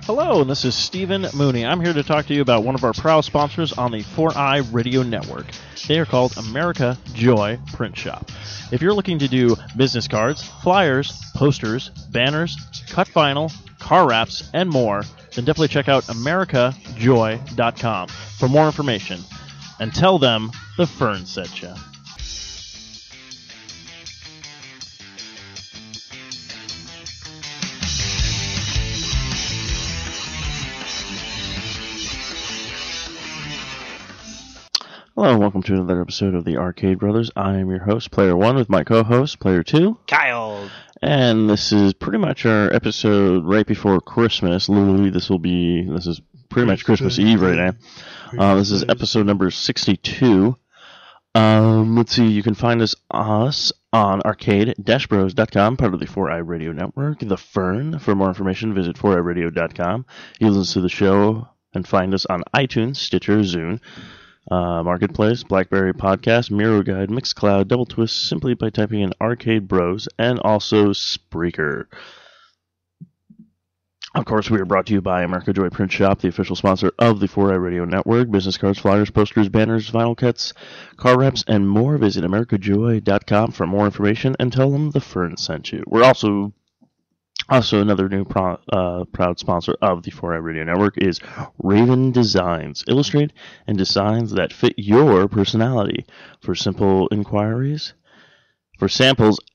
Hello, this is Stephen Mooney. I'm here to talk to you about one of our proud sponsors on the 4i Radio Network. They are called America Joy Print Shop. If you're looking to do business cards, flyers, posters, banners, cut vinyl, car wraps, and more, then definitely check out americajoy.com for more information. And tell them the Fern sent you. Hello and welcome to another episode of the Arcade Brothers. I am your host, Player 1, with my co-host, Player 2. Kyle. And this is pretty much our episode right before Christmas. Literally, this is pretty much Christmas Eve right now. This is episode number 62. Let's see, you can find us on arcade-bros.com, part of the 4i Radio Network, The Fern. For more information, visit 4iradio.com. You can listen to the show and find us on iTunes, Stitcher, Zune, Marketplace, BlackBerry Podcast, Miro Guide, Mixcloud, Double Twist, simply by typing in Arcade Bros, and also Spreaker. Of course, we are brought to you by America Joy Print Shop, the official sponsor of the 4i Radio Network. Business cards, flyers, posters, banners, vinyl cuts, car wraps, and more. Visit americajoy.com for more information and tell them the Fern sent you. We're also another new proud sponsor of the 4i Radio Network is Raven Designs. Illustrate and designs that fit your personality. For samples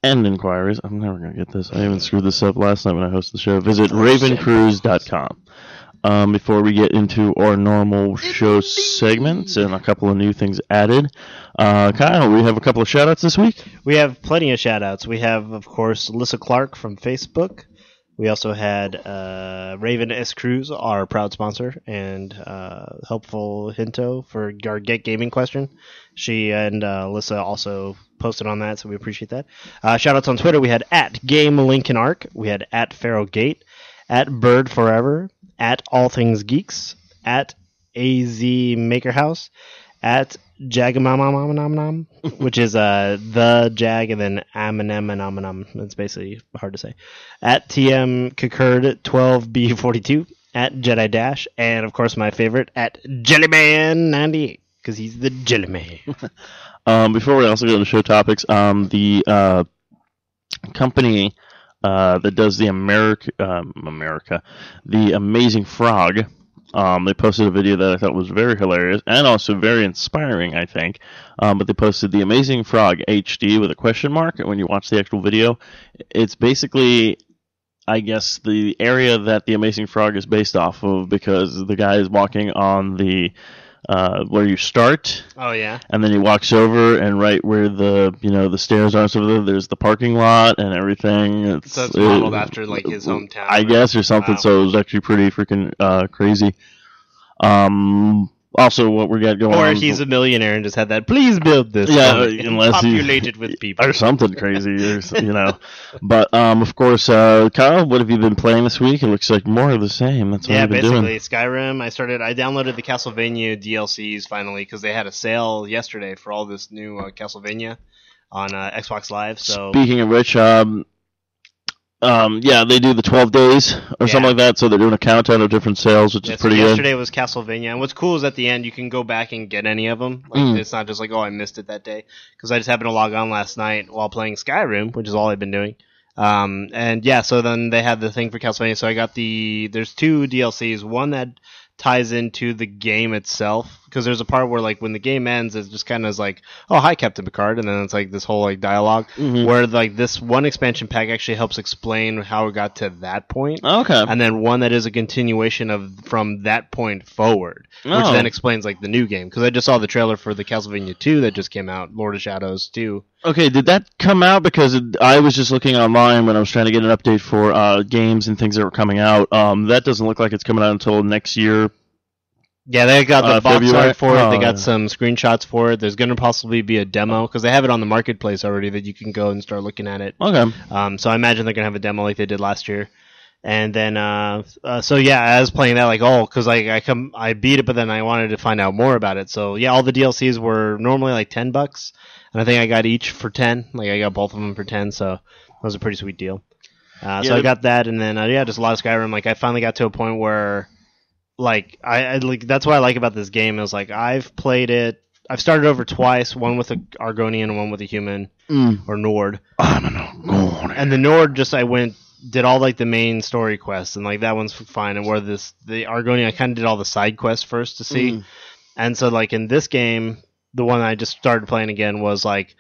and inquiries, I'm never going to get this. I even screwed this up last night when I hosted the show. Visit ravencruise.com. Before we get into our normal show segments and a couple of new things added, Kyle, we have a couple of shout-outs this week? We have plenty of shout-outs. We have, of course, Alyssa Clark from Facebook. We also had Raven S. Cruz, our proud sponsor, and helpful Hinto for our Get Gaming question. She and Alyssa also posted on that, so we appreciate that. Shoutouts on Twitter, we had at GameLincolnArc, we had at PharaohGate, at Bird Forever, at All Things Geeks, at AZ Makerhouse, at Jagamamamamam, which is the Jag and then Amanem and Amanam. It's basically hard to say. At TM Kakerd 12B42, at Jedi Dash, and of course my favorite, at Jellyman98, because he's the Jellyman. Before we also go to show topics, the company that does the the Amazing Frog, they posted a video that I thought was very hilarious and also very inspiring, I think. But they posted the Amazing Frog HD with a question mark. And when you watch the actual video, it's basically, I guess, the area that the Amazing Frog is based off of, because the guy is walking on the where you start. Oh yeah. And then he walks over, and right where the stairs are, so there's the parking lot and everything. So it's modeled after like his hometown, I guess, or something. Wow. So it was actually pretty freaking crazy. Also, what we got going on. Or he's a millionaire and just had that, please build this. Yeah, unless populated with people. Or something crazy, But, of course, Kyle, what have you been playing this week? It looks like more of the same. That's what I've been doing. Skyrim. I downloaded the Castlevania DLCs finally, because they had a sale yesterday for all this new Castlevania on Xbox Live. So speaking of which, they do the 12 days or something like that, so they're doing a countdown of different sales, which is pretty good. Yesterday was Castlevania, and what's cool is at the end you can go back and get any of them. It's not just like, oh, I missed it that day, because I just happened to log on last night while playing Skyrim, which is all I've been doing. So then they had the thing for Castlevania, so I got there's two DLCs, one that ties into the game itself, because there's a part where like when the game ends, it's just kind of like, oh, hi Captain Picard, and then it's like this whole like dialogue, where like this one expansion pack actually helps explain how it got to that point. Okay. And then one that is a continuation from that point forward, which then explains like the new game, because I just saw the trailer for the Castlevania 2 that just came out, Lord of Shadows 2. Okay, did that come out? Because I was just looking online when I was trying to get an update for games and things that were coming out. That doesn't look like it's coming out until next year. Yeah, they got the box February art for it. They got some screenshots for it. There's going to possibly be a demo, because they have it on the marketplace already that you can go and start looking at it. Okay. So I imagine they're going to have a demo like they did last year. And then, I was playing that because I beat it, but then I wanted to find out more about it. So yeah, all the DLCs were normally like $10, and I think I got each for 10. Like I got both of them for 10, so that was a pretty sweet deal. So I got that, and then just a lot of Skyrim. Like I finally got to a point where, like I like that's what I like about this game is like I've played it. I've started over twice, one with an Argonian and one with a human or Nord. I'm an Argonian. And the Nord did all like the main story quests, and like that one's fine. And where the Argonian, I kind of did all the side quests first to see. And so like in this game, the one I just started playing again was like,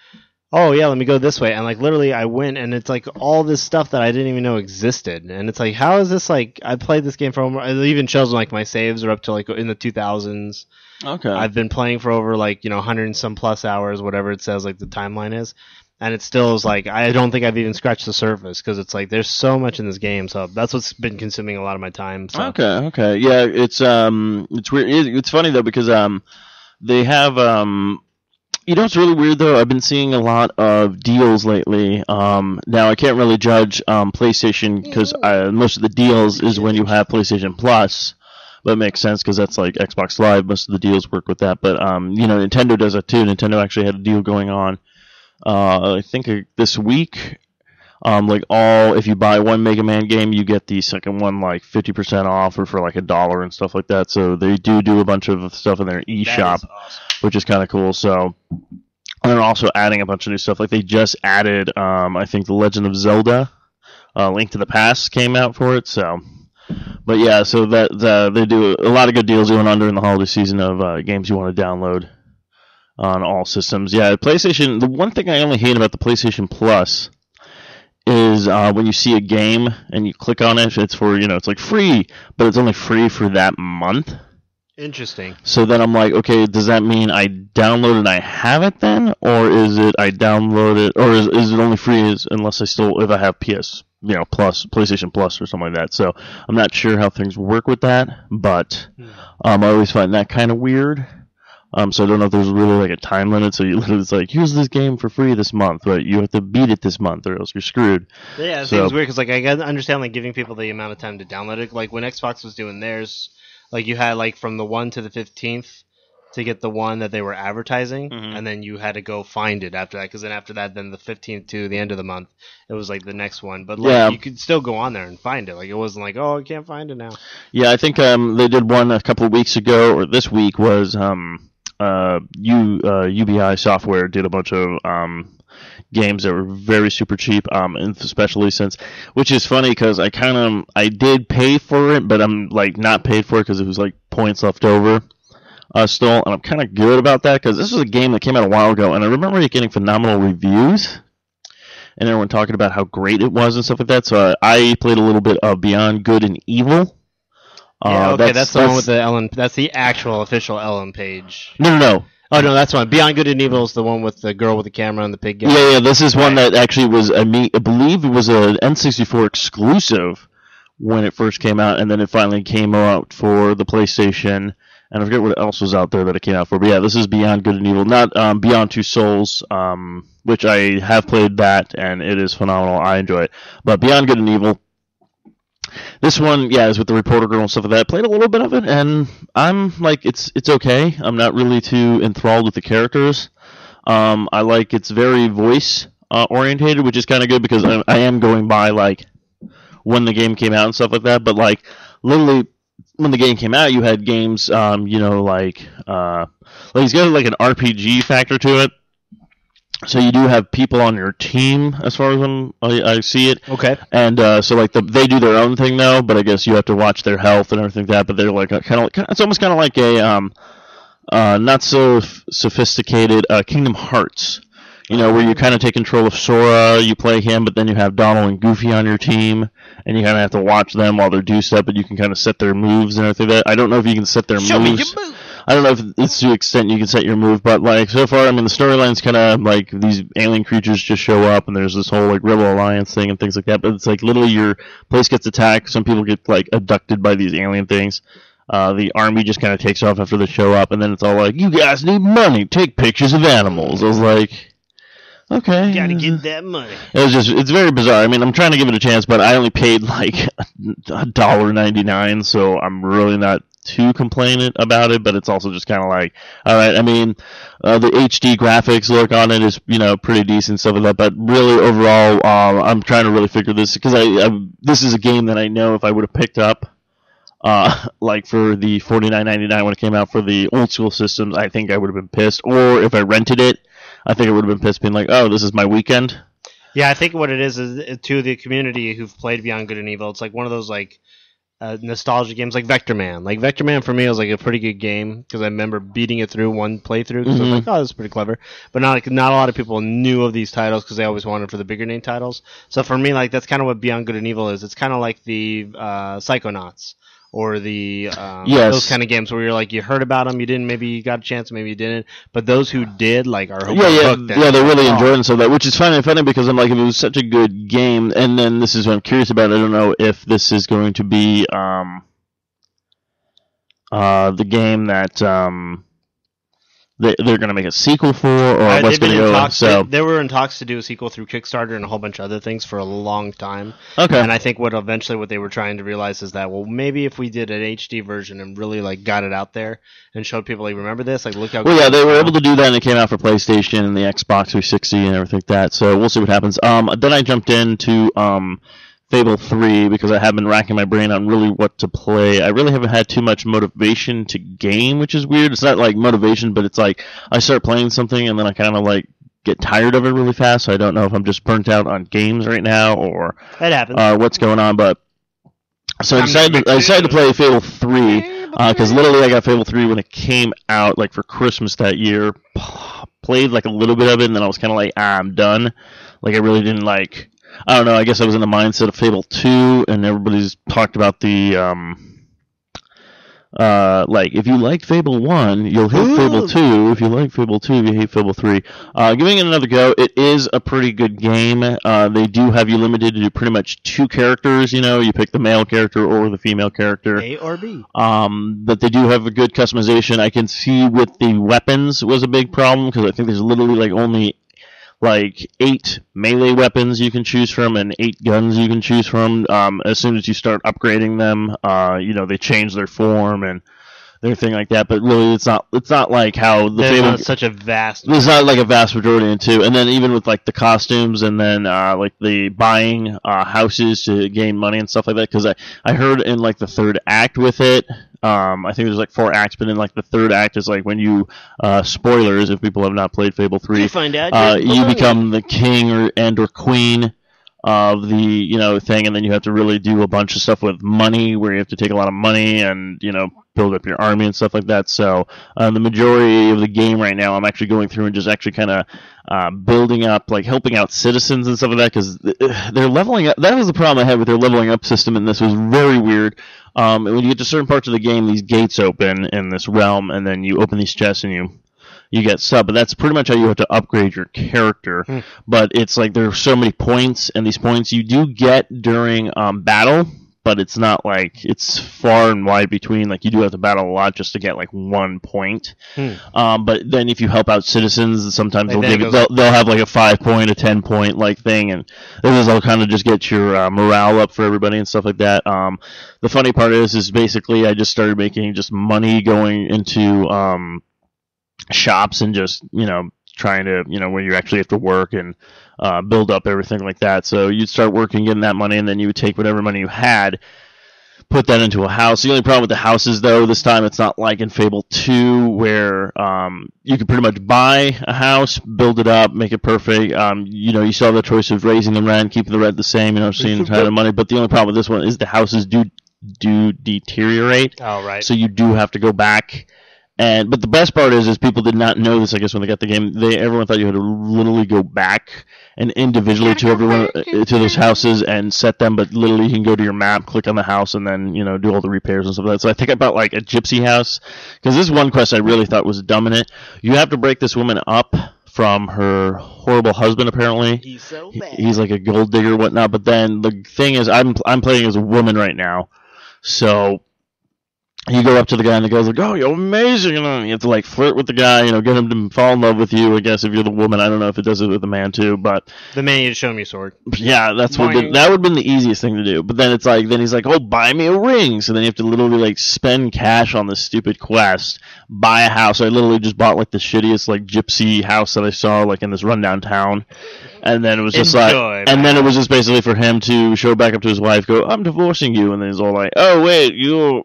oh yeah, let me go this way. And like literally I went and it's like all this stuff that I didn't even know existed. And it's like, how is this like, I played this game for over, it even shows like my saves are up to like in the 2000s. Okay. I've been playing for over like, 100 and some plus hours, whatever it says like the timeline is. And it still is like, I don't think I've even scratched the surface because it's like there's so much in this game. So that's what's been consuming a lot of my time. So. Okay. Yeah, it's weird. It's funny though because they have what's really weird though? I've been seeing a lot of deals lately. Now I can't really judge PlayStation because most of the deals is when you have PlayStation Plus. But it makes sense because that's like Xbox Live. Most of the deals work with that. But Nintendo does it too. Nintendo actually had a deal going on. I think this week, if you buy one Mega Man game, you get the second one like 50% off or for like $1 and stuff like that. So they do a bunch of stuff in their eShop, awesome. Which is kind of cool. So, and they're also adding a bunch of new stuff. Like they just added, I think The Legend of Zelda, Link to the Past came out for it. So, but yeah, so that they do a lot of good deals going on during the holiday season of games you want to download on all systems. Yeah, PlayStation, the one thing I only hate about the PlayStation Plus is when you see a game and you click on it, it's for, it's like free, but it's only free for that month. Interesting. So then I'm like, okay, does that mean I download it and I have it then? Or is it I download it, or is it only free unless if I have PlayStation Plus or something like that. So I'm not sure how things work with that, but I always find that kind of weird. So I don't know if there's really like a time limit. So it's like, here's this game for free this month, but you have to beat it this month or else you're screwed. Yeah, it seems weird because like I understand like giving people the amount of time to download it. Like when Xbox was doing theirs, like you had like from the 1 to the 15th to get the one that they were advertising, and then you had to go find it after that. Because then after that, then the 15th to the end of the month, it was like the next one. But like you could still go on there and find it. Like it wasn't like, oh, I can't find it now. Yeah, I think they did one a couple of weeks ago, or this week was UBI Software did a bunch of games that were very super cheap, and especially which is funny because I did pay for it, but I'm like not paid for it because it was like points left over still, and I'm kind of good about that because this was a game that came out a while ago, and I remember it getting phenomenal reviews and everyone talking about how great it was and stuff like that. So I played a little bit of Beyond Good and Evil. Yeah, okay, that's the one with the Ellen. That's the actual official Ellen page. No. Oh no, that's one. Beyond Good and Evil is the one with the girl with the camera and the pig guy. Yeah. This is one that actually was I believe it was an N64 exclusive when it first came out, and then it finally came out for the PlayStation. And I forget what else was out there that it came out for. But yeah, this is Beyond Good and Evil, not Beyond Two Souls, which I have played that, and it is phenomenal. I enjoy it. But Beyond Good and Evil. This one, is with the reporter girl and stuff like that. I played a little bit of it, and I'm like, it's okay. I'm not really too enthralled with the characters. I like it's very voice orientated, which is kind of good because I am going by like when the game came out and stuff like that. But like literally when the game came out, you had games, like it's got like an RPG factor to it. So you do have people on your team, as far as I see it. Okay. And so like they do their own thing though, but I guess you have to watch their health and everything like that. But they're like it's almost kind of like a not so sophisticated Kingdom Hearts, where you kind of take control of Sora, you play him, but then you have Donald and Goofy on your team, and you kind of have to watch them while they're do stuff, but you can kind of set their moves and everything like that. I don't know if you can set their moves. Show me your move. I don't know if it's to the extent you can set your move, but like so far, the storyline's kind of like these alien creatures just show up, and there's this whole like Rebel Alliance thing and things like that. But it's like literally your place gets attacked. Some people get like abducted by these alien things. The army just kind of takes off after they show up, and then it's all like, "You guys need money. Take pictures of animals." I was like, okay. Gotta get that money. It's very bizarre. I'm trying to give it a chance, but I only paid like $1.99, so I'm really not too complaining about it, but it's also just kind of like, all right. I mean, the HD graphics look on it is pretty decent, stuff like that. But really, overall, I'm trying to really figure this because this is a game that I know if I would have picked up, like for the $49.99 when it came out for the old school systems, I think I would have been pissed. Or if I rented it, I think I would have been pissed, being like, oh, this is my weekend. Yeah, I think what it is to the community who've played Beyond Good and Evil, it's like one of those like nostalgia games, like Vector Man. Like Vector Man for me was like a pretty good game because I remember beating it through one playthrough because I was like, oh, this is pretty clever. But not a lot of people knew of these titles because they always wanted for the bigger name titles. So for me, like that's kind of what Beyond Good and Evil is. It's kind of like the Psychonauts. Or the those kind of games where you're like you heard about them, maybe you got a chance, maybe you didn't, but those who did like are hooked. Yeah, they really enjoyed it, so that which is funny because I'm like, if it was such a good game, and then this is what I'm curious about. I don't know if this is going to be the game that they're going to make a sequel for, or what's going to go on. So they were in talks to do a sequel through Kickstarter and a whole bunch of other things for a long time. Okay. And I think what they were trying to realize is that, well, maybe if we did an HD version and really like got it out there and showed people like, remember this, like look how. Well, yeah, they were able to do that, and it came out for PlayStation and the Xbox 360 and everything like that. So we'll see what happens. Then I jumped into Fable 3 because I have been racking my brain on really what to play. I really haven't had too much motivation to game, which is weird. It's not like motivation, but it's like I start playing something and then I kind of like get tired of it really fast. So I don't know if I'm just burnt out on games right now or that happens. What's going on. But so I decided to play Fable 3 because literally I got Fable 3 when it came out, like for Christmas that year. Played like a little bit of it and then I was kind of like, I'm done. Like I really didn't like. I don't know, I guess I was in the mindset of Fable 2, and everybody's talked about the, like, if you liked Fable 1, you'll hate Fable 2. If you like Fable 2, you hate Fable 3. Giving it another go, it is a pretty good game. They do have you limited to pretty much 2 characters, you pick the male character or the female character. A or B. But they do have a good customization. I can see with the weapons was a big problem, because I think there's literally, like, only 8 melee weapons you can choose from and 8 guns you can choose from. As soon as you start upgrading them, they change their form and everything like that. But really, it's not like how the Fable. Not such a vast. There's not like a vast majority in 2. And then even with like the costumes and then like the buying houses to gain money and stuff like that. Because I heard in like the 3rd act with it. I think there's like 4 acts, but in like the 3rd act is like when you spoilers if people have not played Fable 3, you find out you become the king or queen of the thing, and then you have to really do a bunch of stuff with money where you have to take a lot of money and build up your army and stuff like that. So the majority of the game right now, I'm actually going through and just actually kind of building up, like helping out citizens and stuff like that, because they're leveling up. That was the problem I had with their leveling up system, and this was very weird. When you get to certain parts of the game, these gates open in this realm, and then you open these chests and you get stuff. But that's pretty much how you have to upgrade your character. But it's like there are so many points, and these points you do get during battle, but it's not like it's far and wide between. Like you do have to battle a lot just to get like 1 point. But then if you help out citizens, sometimes they'll have like a 5-point, a 10-point like thing, and this will kind of just get your morale up for everybody and stuff like that. The funny part is basically I just started making just money going into shops and just trying to where you actually have to work and build up everything like that. So you'd start working, getting that money, and then you would take whatever money you had, put that into a house. The only problem with the houses, though, this time it's not like in Fable 2 where you can pretty much buy a house, build it up, make it perfect. You still have the choice of raising the rent, keeping the rent the same, seeing kind of money. But the only problem with this one is the houses do deteriorate. Oh, right. So you do have to go back. But the best part is people did not know this. I guess when they got the game, everyone thought you had to literally go back and individually to those houses and set them. But literally, you can go to your map, click on the house, and then do all the repairs and stuff like that. So I think I bought like a gypsy house, because this one quest I really thought was dumb in it. You have to break this woman up from her horrible husband. Apparently, he's so bad. He's like a gold digger, and whatnot. But then the thing is, I'm playing as a woman right now, so you go up to the guy and the guy's like, "Oh, you're amazing," and then you have to like flirt with the guy, get him to fall in love with you. I guess if you're the woman, I don't know if it does it with the man too, but the man, you show him your sword. Yeah, that would have been the easiest thing to do. But then he's like, "Oh, buy me a ring." So then you have to literally like spend cash on this stupid quest, buy a house. I literally just bought like the shittiest like gypsy house that I saw like in this rundown town. And then it was just then it was just basically for him to show back up to his wife, go, "I'm divorcing you," and then he's all like, "Oh wait,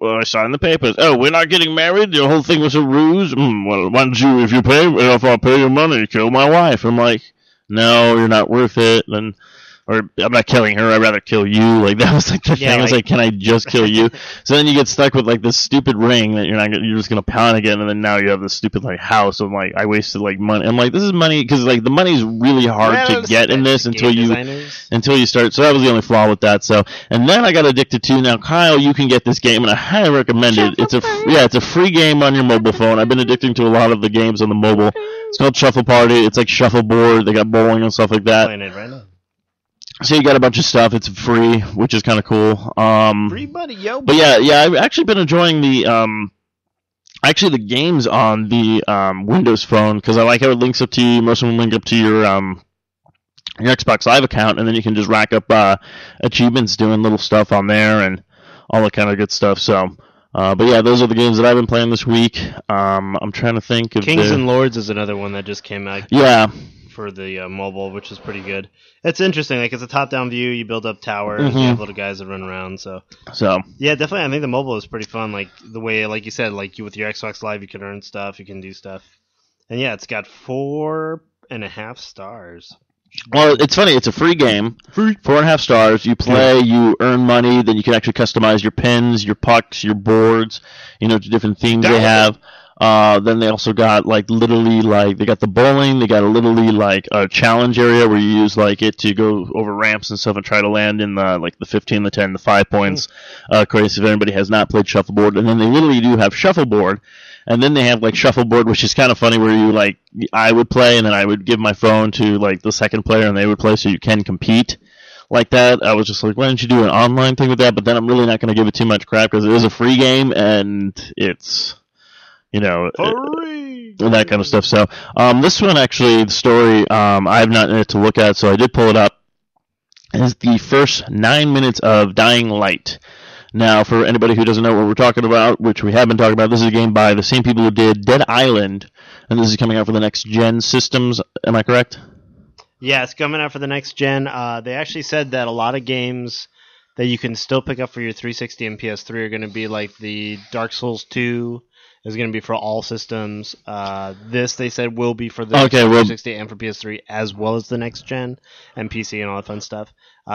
I signed the papers. Oh, we're not getting married. The whole thing was a ruse. Well, why don't you, if I pay your money, kill my wife?" I'm like, "No, you're not worth it." Or I'm not killing her, I'd rather kill you. Like, that was like the thing. I was like, can I just kill you? So then you get stuck with like this stupid ring that you're just gonna pawn again, and then now you have this stupid like house. I'm like, I wasted like money. I'm like, this is money, because like the money's really hard to get in this until you start. So that was the only flaw with that. So, and then I got addicted to, now Kyle, you can get this game, and I highly recommend it. It's a free game on your mobile phone. I've been addicting to a lot of the games on the mobile. It's called Shuffle Party. It's like shuffleboard. They got bowling and stuff like that. Playing it right now. So you got a bunch of stuff. It's free, which is kind of cool. Free buddy, yo. But yeah, I've actually been enjoying the games on the Windows Phone, because I like how it links up to you. Most of them link up to your Xbox Live account, and then you can just rack up achievements doing little stuff on there and all that kind of good stuff. So, but yeah, those are the games that I've been playing this week. I'm trying to think of Kings and Lords is another one that just came out. Yeah. For the mobile, which is pretty good. It's interesting. Like, it's a top-down view. You build up towers. You have little guys that run around. So yeah, definitely. I think the mobile is pretty fun. Like the way, like you said, like with your Xbox Live, you can earn stuff. You can do stuff. And yeah, it's got 4.5 stars. Well, it's funny. It's a free game. 4.5 stars. You play, you earn money. Then you can actually customize your pins, your pucks, your boards. To different themes they have. Then they also got literally they got the bowling. They got a challenge area where you use it to go over ramps and stuff and try to land in the 15, the 10, the 5 points. Crazy if anybody has not played shuffleboard. And then they literally do have shuffleboard. And then they have shuffleboard, which is kind of funny, where you I would play and then I would give my phone to the second player and they would play, so you can compete like that. I was just like, why don't you do an online thing with that? But then I'm really not going to give it too much crap, because it is a free game and it's that kind of stuff. So this one, actually, the story, I have not yet to look at, so I did pull it up. It's the first 9 minutes of Dying Light. Now, for anybody who doesn't know what we're talking about, which we have been talking about, this is a game by the same people who did Dead Island, and this is coming out for the next gen systems. Am I correct? Yeah, it's coming out for the next gen. They actually said that a lot of games that you can still pick up for your 360 and PS3 are going to be like the Dark Souls 2 is going to be for all systems. This, they said, will be for the 360 and for PS3, as well as the next gen and PC and all that fun stuff.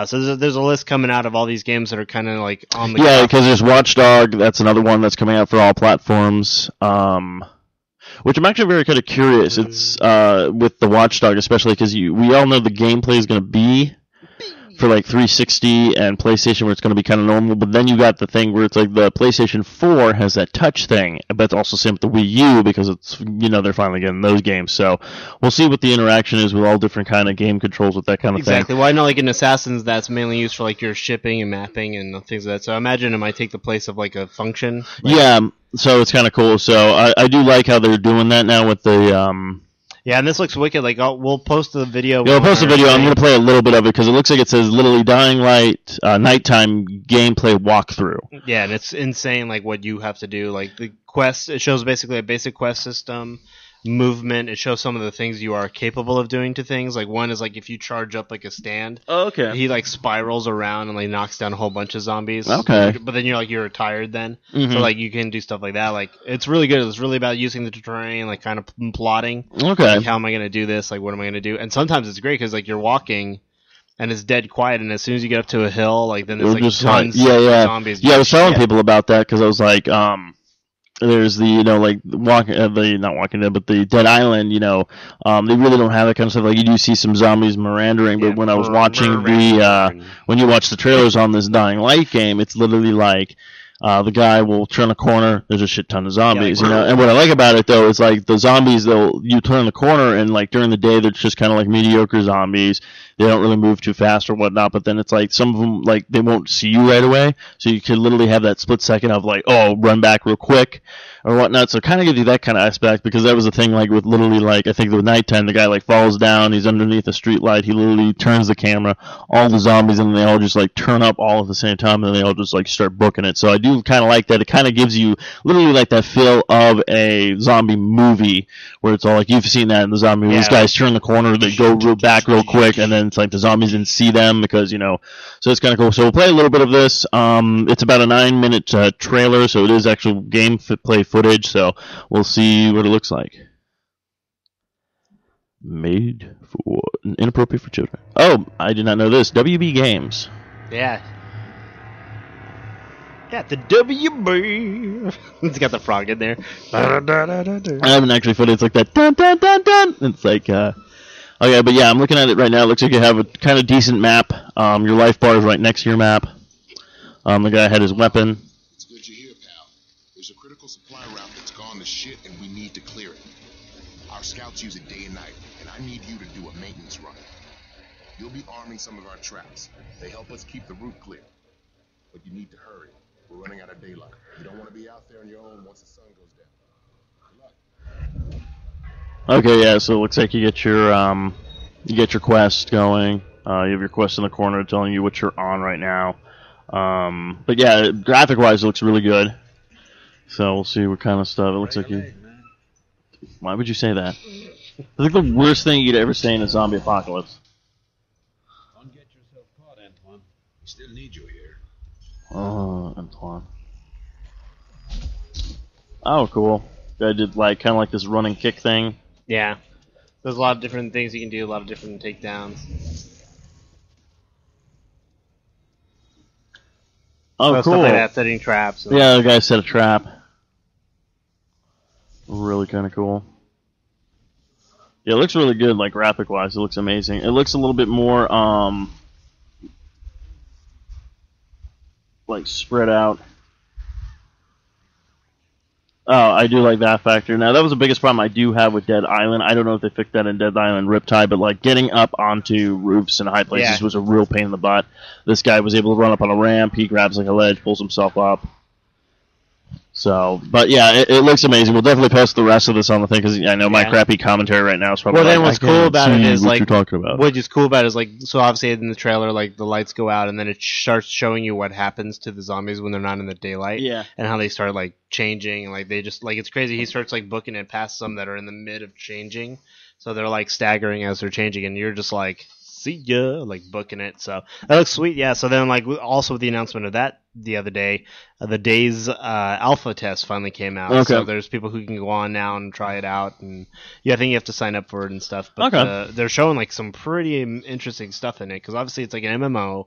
So there's a list coming out of all these games that are kind of on the yeah, because there's Watchdog. That's another one that's coming out for all platforms. Which I'm actually very kind of curious. It's with the Watchdog, especially because we all know the gameplay is going to be for 360 and PlayStation, where it's going to be kind of normal, but then you got the thing where it's the PlayStation 4 has that touch thing, but it's also same with the Wii U, because it's they're finally getting those games. So we'll see what the interaction is with all different kind of game controls with that kind of thing. Exactly. Well, I know in Assassins that's mainly used for your shipping and mapping and things like that. So I imagine it might take the place of a function. Yeah. So it's kind of cool. So I do like how they're doing that now with the yeah, and this looks wicked. We'll post the video. Yeah, we'll post the video. I'm going to play a little bit of it, because it looks like it says literally Dying Light nighttime gameplay walkthrough. Yeah, and it's insane, what you have to do. The quest, it shows basically a basic quest system, movement. It shows some of the things you are capable of doing to things. One is if you charge up a stand. Oh, okay. He spirals around and knocks down a whole bunch of zombies. Okay. But then you're tired then. Mm-hmm. So you can do stuff like that. It's really good. It's really about using the terrain, kind of plotting. Okay. How am I going to do this? What am I going to do? And sometimes it's great because you're walking and it's dead quiet, and as soon as you get up to a hill, then there's tons of zombies. Yeah, I was telling people about that, because I was like, there's the not Walking Dead, but the Dead Island. They really don't have that kind of stuff. You do see some zombies mirandering, but when I was watching when you watch the trailers on this Dying Light game, it's literally The guy will turn a corner. There's a shit ton of zombies, you know. And what I like about it though is like the zombies. You turn the corner and like during the day they're just kind of like mediocre zombies. They don't really move too fast or whatnot. But then it's like some of them like they won't see you right away, so you can literally have that split second of like, oh, run back real quick or whatnot. So it kind of gives you that kind of aspect, because that was the thing like with literally like I think the nighttime the guy like falls down. He's underneath a street light. He literally turns the camera. All the zombies and they all just like turn up all at the same time, and they all just like start booking it. So I do kind of like that. It kind of gives you literally like that feel of a zombie movie where it's all like you've seen that in the zombie movie. These guys turn the corner, they go back real quick, and then it's like the zombies didn't see them because, you know, so it's kind of cool. So we'll play a little bit of this. It's about a 9-minute trailer, so it is actual gameplay footage, so we'll see what it looks like. Made for inappropriate for children. Oh, I did not know this. WB Games. Yeah. Got the WB. It's got the frog in there. I haven't actually put it. It's like that. Dun, dun, dun, dun. It's like, okay, but yeah, I'm looking at it right now. It looks like you have a kind of decent map. Your life bar is right next to your map. The guy had his weapon. It's good you're here, pal. There's a critical supply route that's gone to shit, and we need to clear it. Our scouts use it day and night, and I need you to do a maintenance run. You'll be arming some of our traps. They help us keep the route clear. But you need to hurry. We're running out of daylight. You don't want to be out there on your own once the sun goes down. Good luck. Okay, yeah, so it looks like you get your quest going. You have your quest in the corner telling you what you're on right now. But yeah, graphic-wise, it looks really good. So we'll see what kind of stuff. It looks like you... Why would you say that? It's like the worst thing you'd ever say in a zombie apocalypse. Don't get yourself caught, Antoine. We still need you here. Oh, Antoine. Oh, cool. I did like kind of like this running kick thing. Yeah. There's a lot of different things you can do, a lot of different takedowns. Oh, so cool. Stuff like that, setting traps. Yeah, the guy set a trap. Really kind of cool. Yeah, it looks really good, like graphic-wise. It looks amazing. It looks a little bit more, like spread out. Oh, I do like that factor. Now, that was the biggest problem I do have with Dead Island. I don't know if they fixed that in Dead Island Riptide, but like getting up onto roofs and high places was a real pain in the butt. This guy was able to run up on a ramp. He grabs like a ledge, pulls himself up. So, but yeah, it looks amazing. We'll definitely post the rest of this on the thing because I know my crappy commentary right now is probably. Well, then what's cool about it is like you're talking about. What is cool about it is like, so obviously in the trailer, like the lights go out and then it starts showing you what happens to the zombies when they're not in the daylight. Yeah. And how they start like changing and like they just like it's crazy. He starts like booking it past some that are in the mid of changing, so they're like staggering as they're changing, and you're just like, see ya, like booking it. So that looks sweet. Yeah. So then like also with the announcement of that the other day, the Days alpha test finally came out. Okay. So there's people who can go on now and try it out, and yeah, I think you have to sign up for it and stuff. But they're showing like some pretty interesting stuff in it because obviously it's like an MMO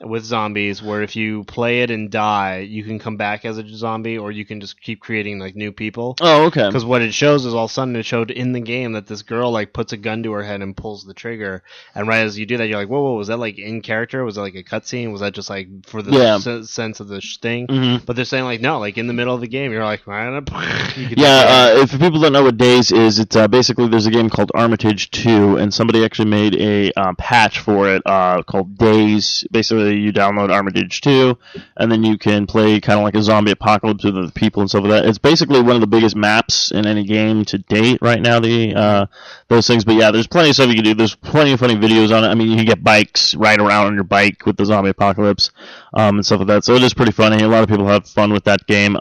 with zombies where if you play it and die, you can come back as a zombie, or you can just keep creating like new people. Oh, okay. Because what it shows is all of a sudden it showed in the game that this girl like puts a gun to her head and pulls the trigger, and right as you do that, you're like, whoa, was that like in character? Was that like a cutscene? Was that just like for the sense of the thing? Mm-hmm. But they're saying like no, like in the middle of the game, you're like, if people don't know what Days is, it's basically there's a game called Armitage 2, and somebody actually made a patch for it called Days. Basically, you download Armitage 2, and then you can play kind of like a zombie apocalypse with the people and stuff like that. It's basically one of the biggest maps in any game to date right now, those things. But yeah, there's plenty of stuff you can do. There's plenty of funny videos on it. I mean, you can get bikes, ride around on your bike with the zombie apocalypse and stuff like that. So it is pretty funny. A lot of people have fun with that game.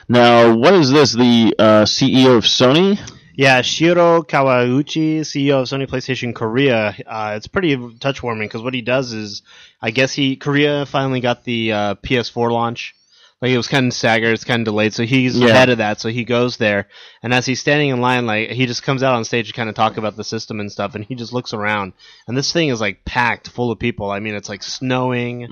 Now, what is this? The CEO of Sony? Yeah, Shiro Kawauchi, CEO of Sony PlayStation Korea. It's pretty touch-warming because what he does is, I guess Korea finally got the PS4 launch. Like it was kind of staggered, it's kind of delayed, so he's ahead of that. So he goes there, and as he's standing in line, like he just comes out on stage to kind of talk about the system and stuff, and he just looks around, and this thing is like packed full of people. I mean, it's like snowing,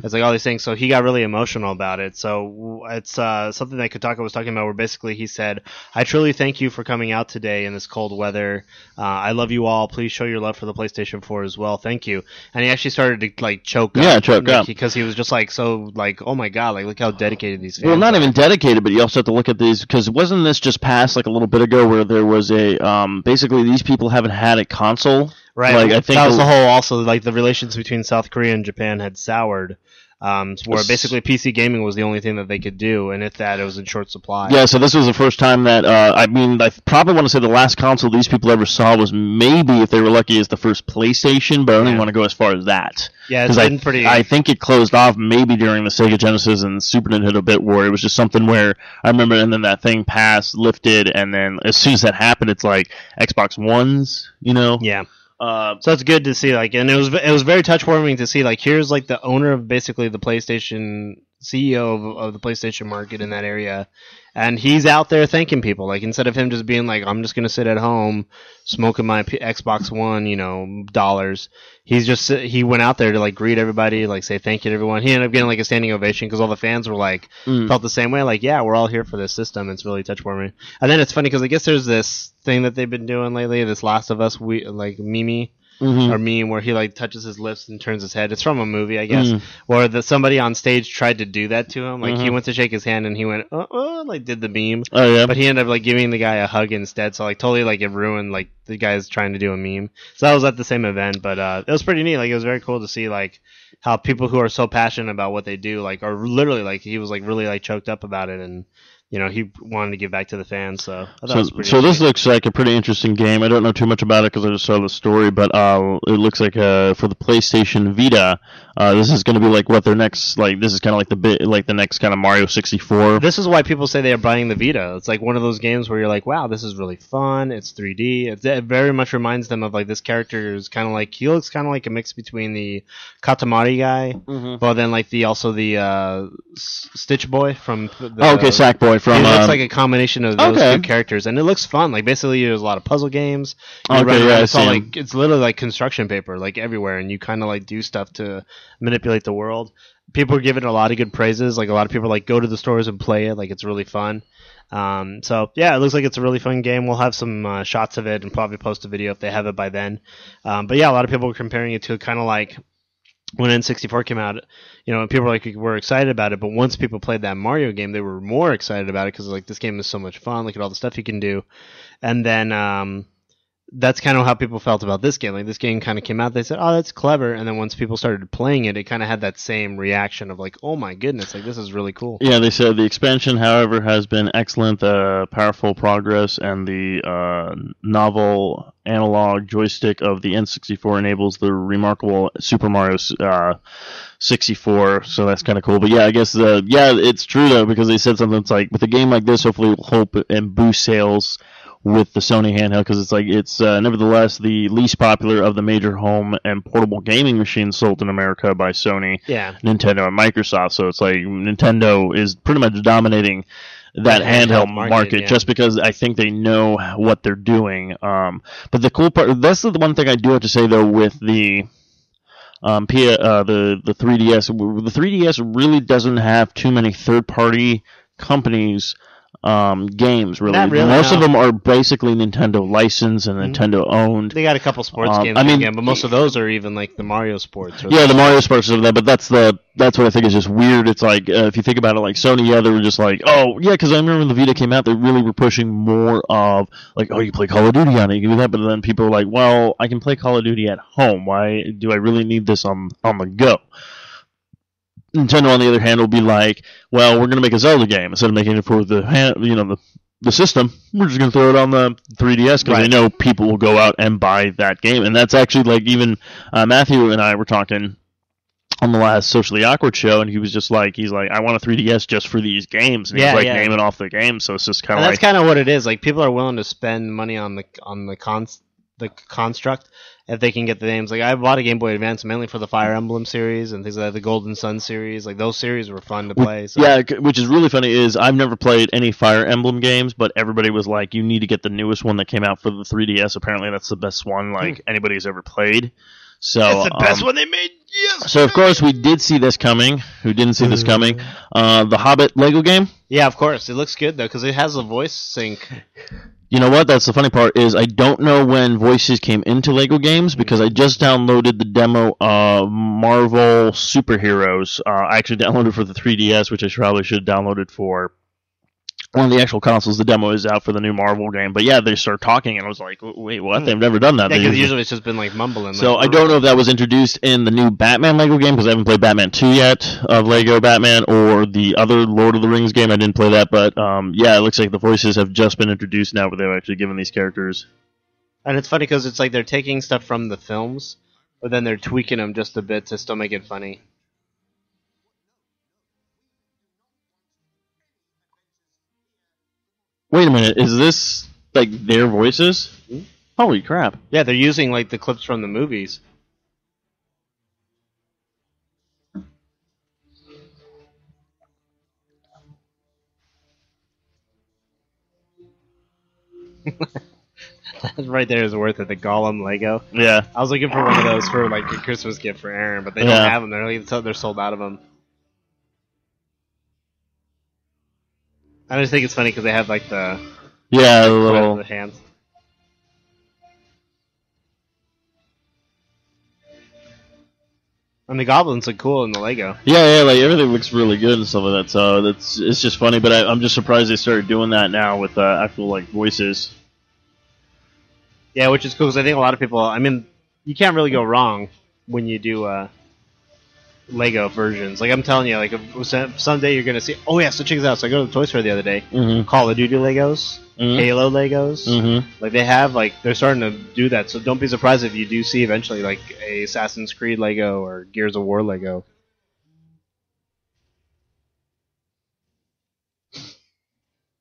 it's like all these things. So he got really emotional about it. So it's something that Kotaka was talking about, where basically he said, "I truly thank you for coming out today in this cold weather. I love you all. Please show your love for the PlayStation 4 as well. Thank you." And he actually started to like choke up, choke up, because he was just like so like, oh my god, like look how dedicated dedicated these fans Well, not are. even dedicated, but you also have to look at these, because wasn't this just passed like a little bit ago where there was a basically these people haven't had a console, Right. Like, I think that was the whole also like the relations between South Korea and Japan had soured. Where basically PC gaming was the only thing that they could do, and if that, it was in short supply. Yeah, so this was the first time that, I probably want to say the last console these people ever saw was maybe, if they were lucky, is the first PlayStation, but I don't even want to go as far as that. Yeah, it's been pretty... I think it closed off maybe during the Sega Genesis and Super Nintendo bit war. It was just something where, I remember, and then that thing passed, lifted, and then as soon as that happened, it's like Xbox Ones, you know? Yeah. So it's good to see, like, and it was very touchwarming to see, like, here's like the owner of basically the PlayStation, CEO of the PlayStation market in that area, and he's out there thanking people, like, instead of him just being like, I'm just gonna sit at home smoking my Xbox One, dollars. He went out there to like greet everybody, like say thank you to everyone. He ended up getting like a standing ovation because all the fans were like felt the same way, like, yeah, we're all here for this system. It's really touchwarming. And then it's funny because I guess there's this thing that they've been doing lately, this Last of Us meme. Or meme where he like touches his lips and turns his head. It's from a movie, I guess, where somebody on stage tried to do that to him. Like he went to shake his hand and he went, like did the meme. Oh yeah. But he ended up like giving the guy a hug instead. So like totally like it ruined like the guy's trying to do a meme. So that was at the same event, but it was pretty neat. Like it was very cool to see like how people who are so passionate about what they do like are literally like he was like really like choked up about it and. He wanted to give back to the fans, so I thought it was pretty So this looks like a pretty interesting game. I don't know too much about it because I just saw the story, but it looks like for the PlayStation Vita, this is going to be like what their next this is kind of like the next kind of Mario 64. This is why people say they are buying the Vita. It's like one of those games where you're like, wow, this is really fun. It's 3D. It very much reminds them of like this character is kind of like he looks kind of like a mix between the Katamari guy, but then like the Stitch Boy from Sackboy. From, it looks like a combination of those two characters, and it looks fun. Like basically, there's a lot of puzzle games. It's literally like construction paper, like everywhere, and you kind of like do stuff to manipulate the world. People are giving it a lot of good praises. Like a lot of people like go to the stores and play it. Like it's really fun. So yeah, it looks like it's a really fun game. We'll have some shots of it and probably post a video if they have it by then. But yeah, a lot of people are comparing it to kind of like. When N64 came out, people were excited about it, but once people played that Mario game, they were more excited about it because like this game is so much fun. Look at all the stuff you can do, and then that's kind of how people felt about this game. Like this game kind of came out, they said, "Oh, that's clever," and then once people started playing it, it kind of had that same reaction of like, "Oh my goodness, like this is really cool." Yeah, they said the expansion, however, has been excellent, powerful progress, and the novel analog joystick of the N64 enables the remarkable Super Mario 64, so that's kind of cool. But yeah, I guess it's true though because they said something. It's like with a game like this, hopefully, it will help and boost sales with the Sony handheld because it's nevertheless the least popular of the major home and portable gaming machines sold in America by Sony, Nintendo, and Microsoft. So it's like Nintendo is pretty much dominating that handheld market just because I think they know what they're doing. But the cool part, that's the one thing I do have to say though with the the 3DS. The 3DS really doesn't have too many third-party companies games really. Not really, most of them are basically Nintendo licensed and Nintendo owned. They got a couple sports games but most of those are even like the Mario sports. The Mario sports are that, but that's what I think is just weird. It's like if you think about it, like Sony, they were just like, because I remember when the Vita came out, they really were pushing more of like, you play Call of Duty on it, you can do that. But then people were like, well, I can play Call of Duty at home. Why do I really need this on the go? Nintendo, on the other hand, will be like, well, we're going to make a Zelda game instead of making it for the system. We're just going to throw it on the 3DS because they know people will go out and buy that game. And that's actually like even Matthew and I were talking on the last Socially Awkward show, and he was just like, I want a 3DS just for these games, and he's naming off the games. So it's just kind of that's kind of what it is. Like people are willing to spend money on the construct if they can get the names. Like I bought a Game Boy Advance mainly for the Fire Emblem series and things like that, the Golden Sun series. Like those series were fun to play. So. Yeah, which is really funny is I've never played any Fire Emblem games, but everybody was like, you need to get the newest one that came out for the 3DS. Apparently that's the best one anybody's ever played. So it's the best one they made. Yes. So of course we did see this coming. Who didn't see this coming? The Hobbit Lego game. Yeah, of course. It looks good though because it has a voice sync. You know what? That's the funny part is I don't know when voices came into LEGO games because I just downloaded the demo of Marvel Superheroes. I actually downloaded for the 3DS, which I probably should have downloaded for one of the actual consoles. The demo is out for the new Marvel game. But yeah, they start talking, and I was like, wait, what? They've never done that. Yeah, because usually it's just been like mumbling. So like, I don't know if that was introduced in the new Batman LEGO game, because I haven't played Batman 2 yet of LEGO Batman, or the other Lord of the Rings game. I didn't play that, but yeah, it looks like the voices have just been introduced now, where they've actually given these characters. And it's funny because it's like they're taking stuff from the films, but then they're tweaking them just a bit to still make it funny. Wait a minute, is this like their voices? Mm-hmm. Holy crap. Yeah, they're using like the clips from the movies. Right there is worth it, the Gollum Lego. Yeah. I was looking for one of those for like a Christmas gift for Aaron, but they don't have them. They're sold out of them. I just think it's funny because they have like the the little the hands. And the goblins look cool in the Lego. Yeah, like everything looks really good and stuff like that. So it's just funny, but I'm just surprised they started doing that now with actual like voices. Yeah, which is cool because I think a lot of people. I mean, you can't really go wrong when you do Lego versions. Like I'm telling you, like if someday you're gonna see. Oh yeah, so check this out. So I go to the toy store the other day. Mm-hmm. Call of Duty Legos, Halo Legos. Mm-hmm. Like they have they're starting to do that. So don't be surprised if you do see eventually like a Assassin's Creed Lego or Gears of War Lego.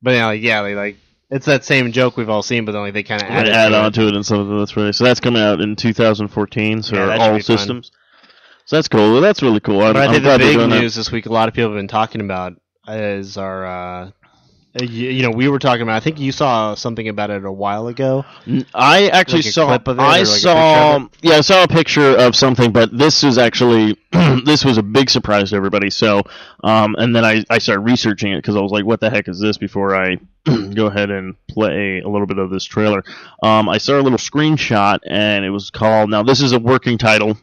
But like it's that same joke we've all seen, but then like they kind of add on to it and stuff. That's really so. That's coming out in 2014. So all systems. So that's cool. That's really cool. But I think the big news this week, a lot of people have been talking about, is our. We were talking about. I think you saw something about it a while ago. I actually saw. Clip of it, I saw a picture of something, but this was actually this was a big surprise to everybody. So, and then I started researching it because I was like, "What the heck is this?" Before I go ahead and play a little bit of this trailer, I saw a little screenshot, and it was called. Now, this is a working title.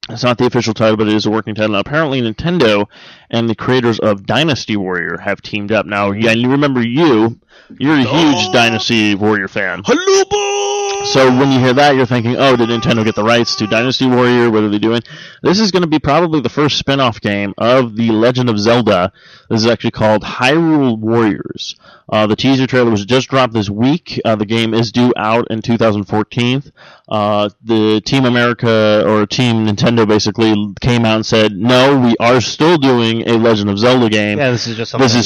It's not the official title, but it is a working title. Now, apparently, Nintendo and the creators of Dynasty Warrior have teamed up. Now, yeah, and you remember you're a huge Dynasty Warrior fan. Hello, boy! So when you hear that, you're thinking, oh, did Nintendo get the rights to Dynasty Warrior? What are they doing? This is going to be probably the first spin-off game of The Legend of Zelda. This is actually called Hyrule Warriors. The teaser trailer was just dropped this week. The game is due out in 2014. The Team America, or Team Nintendo, basically came out and said, no, we are still doing a Legend of Zelda game. Yeah, this is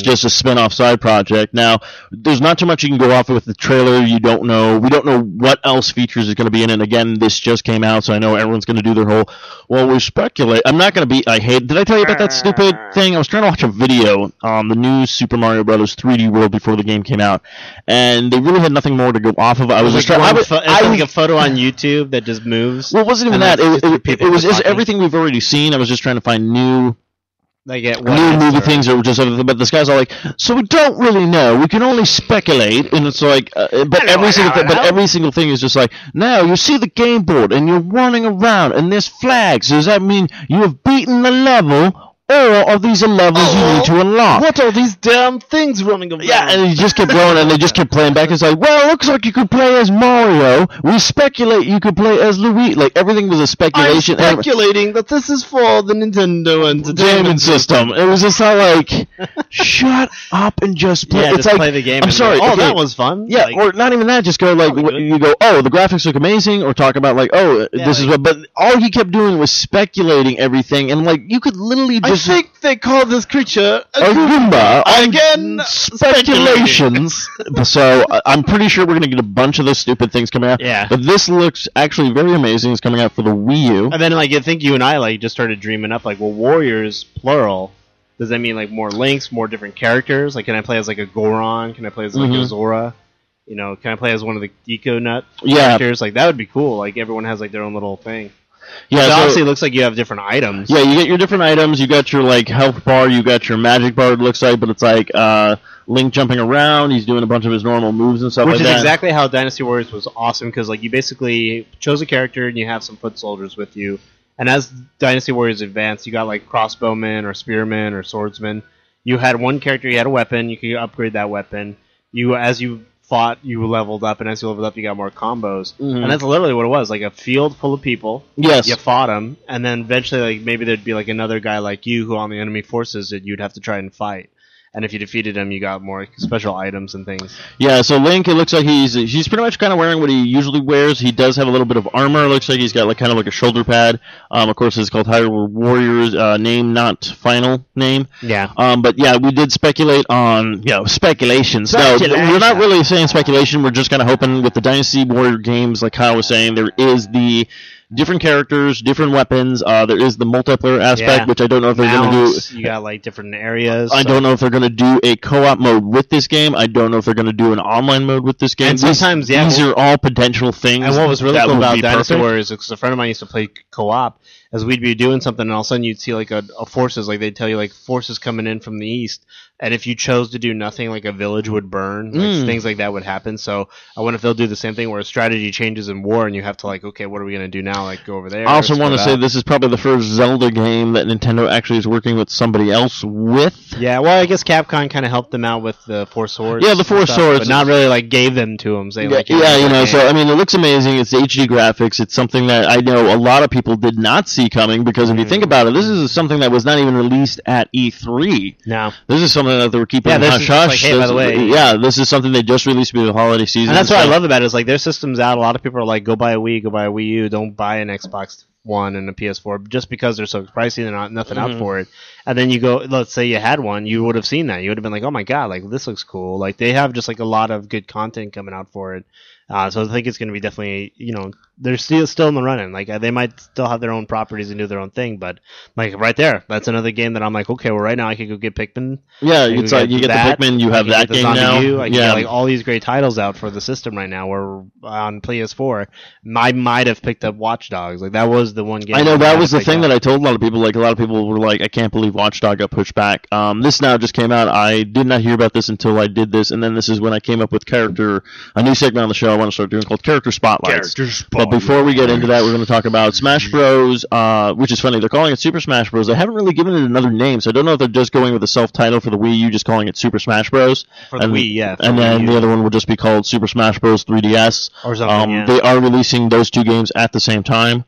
just a spin-off side project. Now, there's not too much you can go off with the trailer. We don't know what else features is going to be in it. And again, this just came out, so I know everyone's going to do their whole, well, we speculate. I'm not going to be, did I tell you about that stupid thing? I was trying to watch a video on the new Super Mario Brothers 3D World before the game came out, and they really had nothing more to go off of. I was just trying. It's like a photo on YouTube that just moves. Well, it wasn't even that. It was just everything we've already seen. I was just trying to find new movie things that were just other. But this guy's all like, so we don't really know. We can only speculate, and it's like, but every single thing is just like, now you see the game board and you're running around and there's flags. Does that mean you have beaten the level? Or are these the levels you need to unlock? What are these damn things running around? Yeah, and he just kept going, and they just kept playing back. It's like, well, it looks like you could play as Mario. We speculate you could play as Luigi. Like, everything was a speculation. I'm speculating that this is for the Nintendo Entertainment System. It was just not like, shut up and just play. Yeah, it's just like, play the game. I'm sorry. Okay, that was fun. Yeah, or not even that. Just go like, you go, oh, the graphics look amazing, or talk about like, oh, this is what. But all he kept doing was speculating everything, and like, you could literally just. I think they call this creature a Goomba. Again, speculations. So I'm pretty sure we're going to get a bunch of those stupid things coming out. Yeah. But this looks actually very amazing. It's coming out for the Wii U. And then, like, I think you and I, like, just started dreaming up, like, well, Warriors, plural. Does that mean, like, more links, more different characters? Like, can I play as, like, a Goron? Can I play as, like, a Zora? You know, can I play as one of the Geeko Nut characters? Like, that would be cool. Like, everyone has, like, their own little thing. Yeah, so obviously it looks like you have different items. Yeah, you get your different items. You got your like health bar. You got your magic bar. It looks like, but it's like Link jumping around. He's doing a bunch of his normal moves and stuff Which like is that. exactly how Dynasty Warriors was awesome, because like you basically chose a character and you have some foot soldiers with you. And as Dynasty Warriors advanced, you got like crossbowmen or spearmen or swordsmen. You had one character, you had a weapon. You could upgrade that weapon. As you fought, you leveled up, and as you leveled up, you got more combos. And that's literally what it was, like a field full of people. Yes. You fought them, and then eventually, like maybe there'd be like another guy like you who on the enemy forces that you'd have to try and fight. And if you defeated him, you got more special items and things. Yeah, so Link, it looks like he's pretty much kind of wearing what he usually wears. He does have a little bit of armor. It looks like he's got like kind of like a shoulder pad. Of course, it's called Hyrule Warriors. Name, not final name. Yeah. But yeah, we did speculate on speculations. No, we're not really saying speculation. We're just kind of hoping with the Dynasty Warrior games, like Kyle was saying, there is the different characters, different weapons. There is the multiplayer aspect, which I don't know if they're going to do. You got like different areas. I don't know if they're going to do a co-op mode with this game. I don't know if they're going to do an online mode with this game. And sometimes, these are all potential things. And what was really cool about Dynasty perfect. Warriors, because a friend of mine used to play co-op, as we'd be doing something, and all of a sudden you'd see like a forces, like they'd tell you like forces coming in from the east, and if you chose to do nothing, like a village would burn, like things like that would happen. So I wonder if they'll do the same thing where a strategy changes in war, and you have to like, okay, what are we going to do now? Like go over there. I also want to say this is probably the first Zelda game that Nintendo actually is working with somebody else with. Yeah, well, I guess Capcom kind of helped them out with the Four Swords. Yeah, the Four Swords, but not really like gave them to them. Saying, like, so I mean, it looks amazing. It's HD graphics. It's something that I know a lot of people did not see coming, because if you think about it, this is something that was not even released at E3. No, this is something that they were keeping hush hush. Like, hey, by the way, this is something they just released before the holiday season. And that's what I love about it, is like their system's out. A lot of people are like, go buy a Wii, go buy a Wii U, don't buy an Xbox One and a PS4 just because they're so pricey. They're not nothing out for it. And then you go, let's say you had one, you would have seen that. You would have been like, oh my god, like this looks cool. Like they have just like a lot of good content coming out for it. So I think it's going to be definitely, they're still in the running. Like they might still have their own properties and do their own thing, but like right there, that's another game that I'm like, okay, well right now I could go get Pikmin. Yeah, it's like you get the Pikmin, you have that game now. I can get like all these great titles out for the system right now. Or on PS4, I might have picked up Watch Dogs. Like that was the one game. I know that was the thing that I told a lot of people. Like a lot of people were like, I can't believe Watch Dogs got pushed back. This now just came out. I did not hear about this until I did this, and then this is when I came up with a new segment on the show I want to start doing called Character Spotlights. But before we get into that, we're going to talk about Smash Bros, which is funny. They're calling it Super Smash Bros. They haven't really given it another name, so I don't know if they're just going with a self-title for the Wii U, just calling it Super Smash Bros. For the Wii, yeah. And then the other one will just be called Super Smash Bros. 3DS. Or something, They are releasing those two games at the same time.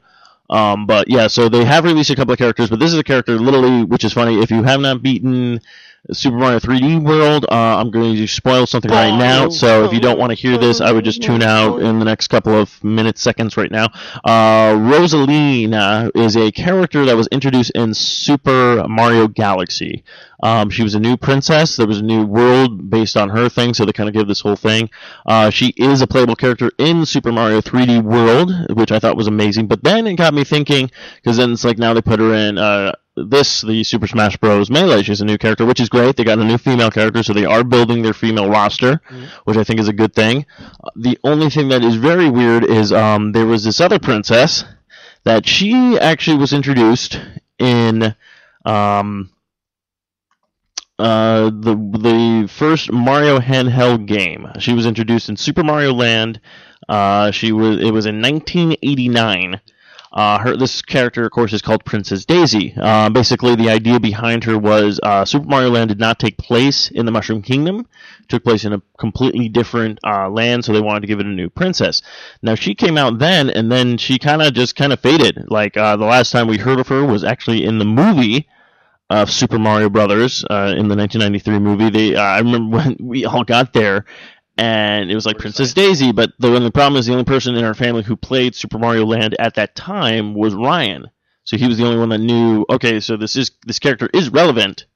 But yeah, so they have released a couple of characters, but this is a character, literally, which is funny. If you have not beaten Super Mario 3D World, I'm going to spoil something right now, so if you don't want to hear this, I would just tune out in the next couple of seconds right now. Rosalina is a character that was introduced in Super Mario Galaxy. She was a new princess. There was a new world based on her thing, so they kind of give this whole thing. She is a playable character in Super Mario 3D World, which I thought was amazing, but then it got me thinking, because then it's like now they put her in the Super Smash Bros. Melee. She's a new character, which is great. They got a new female character, so they are building their female roster, which I think is a good thing. The only thing that is very weird is there was this other princess that she actually was introduced in the first Mario handheld game. She was introduced in Super Mario Land. It was in 1989. This character, of course, is called Princess Daisy. Basically, the idea behind her was Super Mario Land did not take place in the Mushroom Kingdom. It took place in a completely different land, so they wanted to give it a new princess. Now, she came out then, and then she kind of faded. Like, the last time we heard of her was actually in the movie of Super Mario Brothers, in the 1993 movie. I remember when we all got there, and it was like Princess Daisy, but the only problem is the only person in our family who played Super Mario Land at that time was Ryan. So he was the only one that knew, okay, so this character is relevant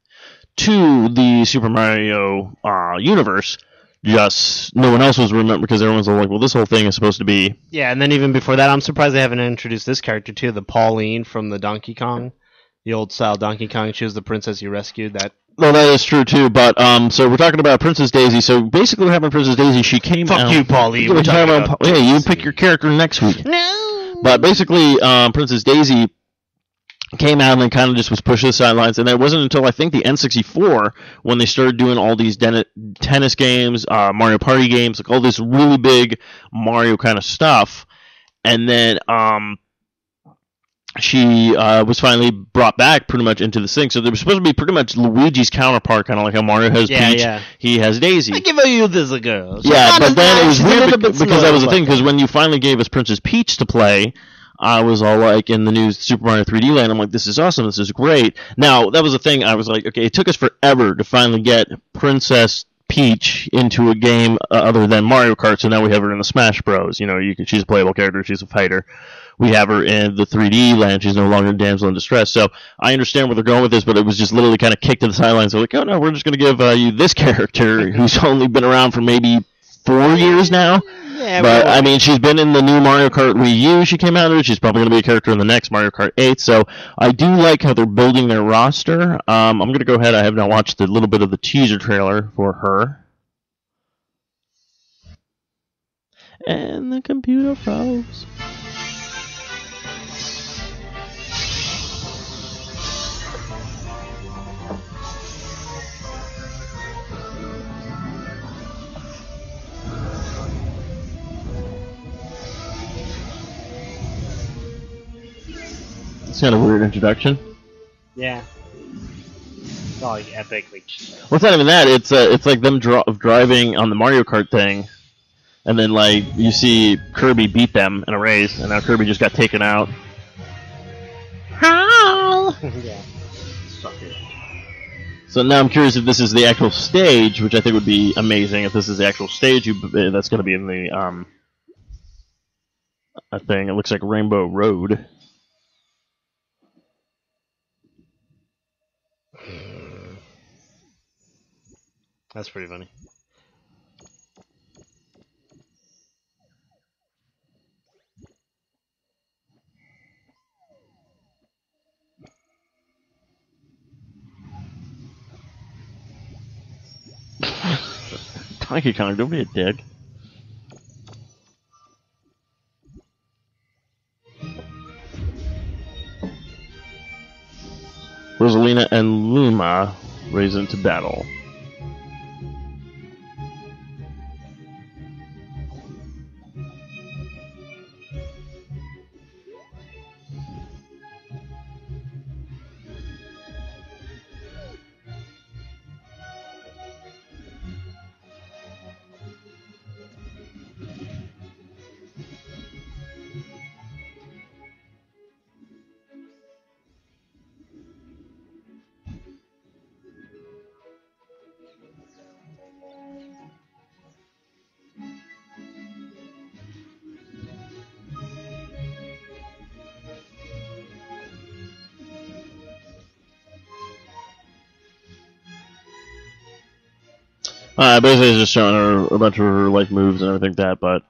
to the Super Mario universe. Just no one else was remembered, because everyone's all like, well, this whole thing is supposed to be... Yeah, and then even before that, I'm surprised they haven't introduced this character too, the Pauline from the Donkey Kong. The old style Donkey Kong. She was the princess you rescued. Well, that is true too, but so we're talking about Princess Daisy. So basically what happened with Princess Daisy, she came out... Fuck you, Pauline. You pick your character next week. No! But basically, Princess Daisy came out and then kind of just was pushed to the sidelines, and it wasn't until I think the N64 when they started doing all these tennis games, Mario Party games, like all this really big Mario kind of stuff, and then she was finally brought back pretty much into the thing. So there was supposed to be pretty much Luigi's counterpart, kind of like how Mario has Peach, he has Daisy. I give you this a girl. Yeah, but then it was weird because that was the thing, because when you finally gave us Princess Peach to play, I was all like, in the new Super Mario 3D Land, I'm like, this is awesome, this is great. Now, that was the thing, I was like, okay, it took us forever to finally get Princess Peach into a game other than Mario Kart, so now we have her in the Smash Bros. You know, she's a playable character, she's a fighter. We have her in the 3D Land, she's no longer damsel in distress. So I understand where they're going with this, but it was just literally kind of kicked to the sidelines. They're like, oh no, we're just going to give you this character who's only been around for maybe 4 years now. Yeah, but, I mean, she's been in the new Mario Kart Wii U she came out of. She's probably going to be a character in the next Mario Kart 8. So I do like how they're building their roster. I'm going to go ahead. I have now watched a little bit of the teaser trailer for her. And the computer froze. It's kind of a weird introduction. Yeah. It's all like epic. Like. Well, it's not even that. It's like them driving on the Mario Kart thing, and then like you see Kirby beat them in a race, and now Kirby just got taken out. How? Yeah. Suck it. So now I'm curious if this is the actual stage, which I think would be amazing. If this is the actual stage, that's going to be in the a thing. It looks like Rainbow Road. That's pretty funny. Donkey Kong, don't be a dick. Rosalina and Luma raise into battle. Basically, it's just showing her a bunch of her like moves and everything like that. But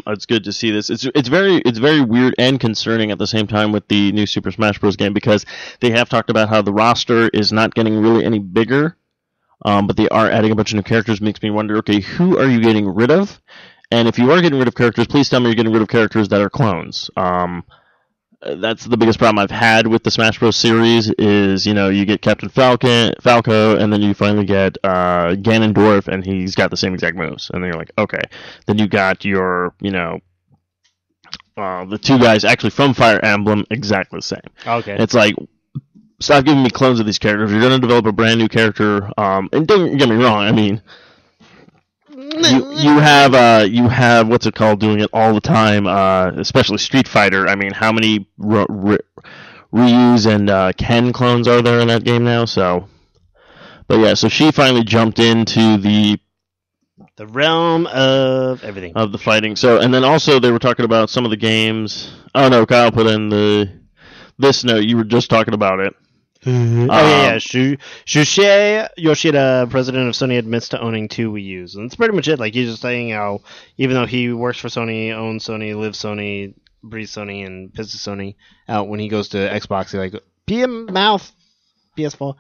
it's good to see this. It's very weird and concerning at the same time with the new Super Smash Bros. Game, because they have talked about how the roster is not getting really any bigger, but they are adding a bunch of new characters. Makes me wonder, okay, who are you getting rid of? And if you are getting rid of characters, please tell me you're getting rid of characters that are clones. That's the biggest problem I've had with the Smash Bros. Series is, you know, you get Captain Falco, and then you finally get Ganondorf, and he's got the same exact moves. And then you're like, okay. Then you got your, you know, the two guys actually from Fire Emblem exactly the same. Okay. It's like, stop giving me clones of these characters. You're going to develop a brand new character. And don't get me wrong, I mean, you have what's it called doing it all the time, especially Street Fighter. I mean, how many Ryu's and Ken clones are there in that game now? So, but yeah, so she finally jumped into the realm of everything of the fighting. So, and then also they were talking about some of the games. Oh no, Kyle put in this note. You were just talking about it. Shuhei Yoshida, president of Sony, admits to owning 2 Wii U's. And that's pretty much it. Like, he's just saying how, even though he works for Sony, owns Sony, lives Sony, breathes Sony, and pisses Sony out when he goes to Xbox, he's like, PM mouth, PS4.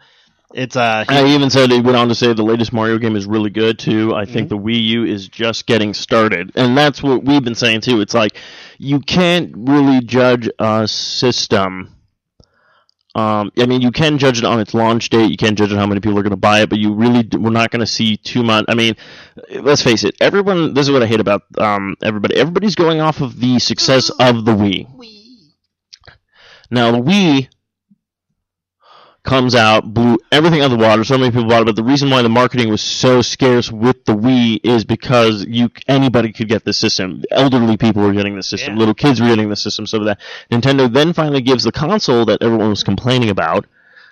It's I even said he went on to say the latest Mario game is really good too. I think the Wii U is just getting started, and that's what we've been saying too. It's like you can't really judge a system. I mean, you can judge it on its launch date. You can judge it how many people are going to buy it, but we're not going to see too much. I mean, let's face it. Everyone. This is what I hate about everybody. Everybody's going off of the success of the Wii. Now the Wii comes out, blew everything out of the water. So many people bought it, but the reason why the marketing was so scarce with the Wii is because anybody could get the system. Elderly people were getting the system. Little kids were getting the system. So that Nintendo then finally gives the console that everyone was complaining about,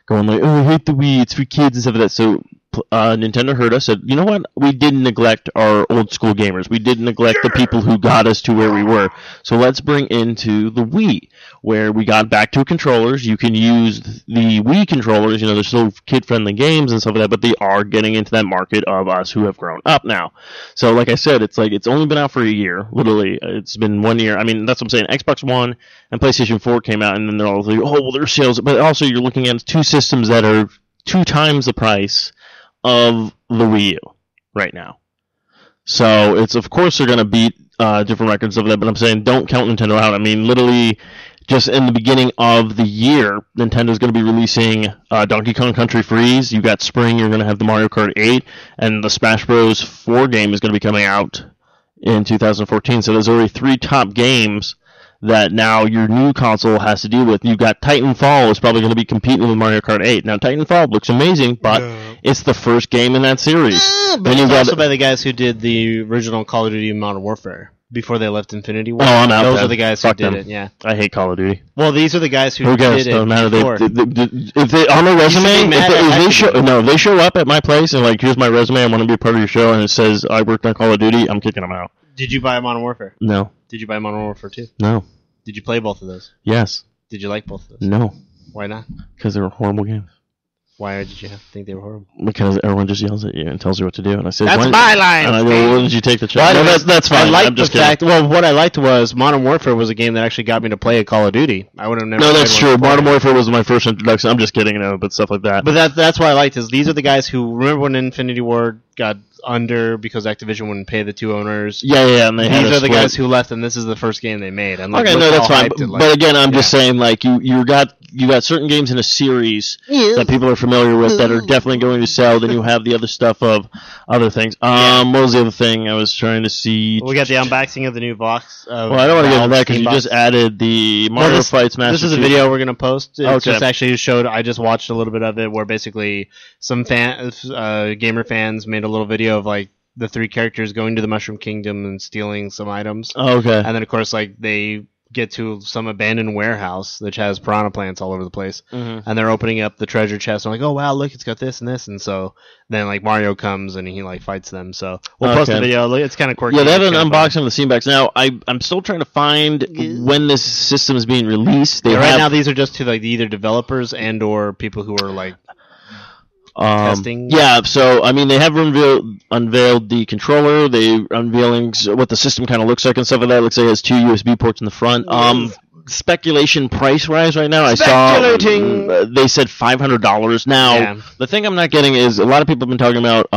going like, "Oh, I hate the Wii. It's for kids and stuff like that." So Nintendo heard us, said, "You know what? We didn't neglect our old school gamers. We didn't neglect the people who got us to where we were. So let's bring into the Wii, where we got back to controllers. You can use the Wii controllers. You know, they're still kid-friendly games and stuff like that, but they are getting into that market of us who have grown up now. So, like I said, it's like it's only been out for a year. Literally, it's been 1 year. I mean, that's what I'm saying. Xbox One and PlayStation 4 came out, and then they're all like, oh, well, there's sales. But also, you're looking at two systems that are 2 times the price of the Wii U right now. So it's, of course, they're going to beat different records of that, but I'm saying don't count Nintendo out. I mean, literally, just in the beginning of the year, Nintendo's going to be releasing Donkey Kong Country Freeze. You got spring, you're going to have the Mario Kart 8, and the Smash Bros. 4 game is going to be coming out in 2014. So there's already 3 top games that now your new console has to deal with. You've got Titanfall is probably going to be competing with Mario Kart 8. Now, Titanfall looks amazing, but it's the first game in that series. But it's also by the guys who did the original Call of Duty Modern Warfare before they left Infinity War. Oh, I'm out. Those are the guys Fuck who did them. it, yeah. I hate Call of Duty. Well, these are the guys who cares? did it Doesn't matter. before. If they on their resume, if they show up at my place and like, here's my resume, I want to be a part of your show, and it says I worked on Call of Duty, I'm kicking them out. Did you buy Modern Warfare? No. Did you buy Modern Warfare 2? No. Did you play both of those? Yes. Did you like both of those? No. Why not? Because they were horrible games. Why did you think they were horrible? Because everyone just yells at you and tells you what to do. And I said, that's my line! And I go, why didn't you take the chance? Well, no, that's fine. I liked I'm just the fact, well, what I liked was Modern Warfare was a game that actually got me to play a Call of Duty. I would have never No, that's true. Modern Warfare was my first introduction. I'm just kidding, but stuff like that. But that's what I liked, is these are the guys who, remember when Infinity Ward got under because Activision wouldn't pay the 2 owners? Yeah, and these are the guys who left, and this is the first game they made. And okay, no, that's fine. But again, I'm just saying, like, you got certain games in a series that people are familiar with that are definitely going to sell. Then you have the other stuff of other things. What was the other thing I was trying to see? We got the unboxing of the new box. Well, I don't want to get into that because you just added the Mario Fights Master This is a Chief. video we're going to post. It Okay. just actually showed, I just watched a little bit of it where basically some gamer fans made a little video of like the 3 characters going to the Mushroom Kingdom and stealing some items. Oh, okay. And then, of course, like they get to some abandoned warehouse which has piranha plants all over the place, and they're opening up the treasure chest and like, oh wow, look, it's got this and this, and so then like Mario comes and he like fights them. So we'll post the video. It's kind of quirky. Yeah, they have an unboxing of the Steam Backs. Now I'm still trying to find when this system is being released. Right now these are just to like either developers and or people who are like testing. Yeah, so I mean they have unveiled the controller. They unveiling what the system kind of looks like and stuff like that. It looks like it has 2 USB ports in the front. Speculation price rise right now. I saw they said $500. Now the thing I'm not getting is a lot of people have been talking about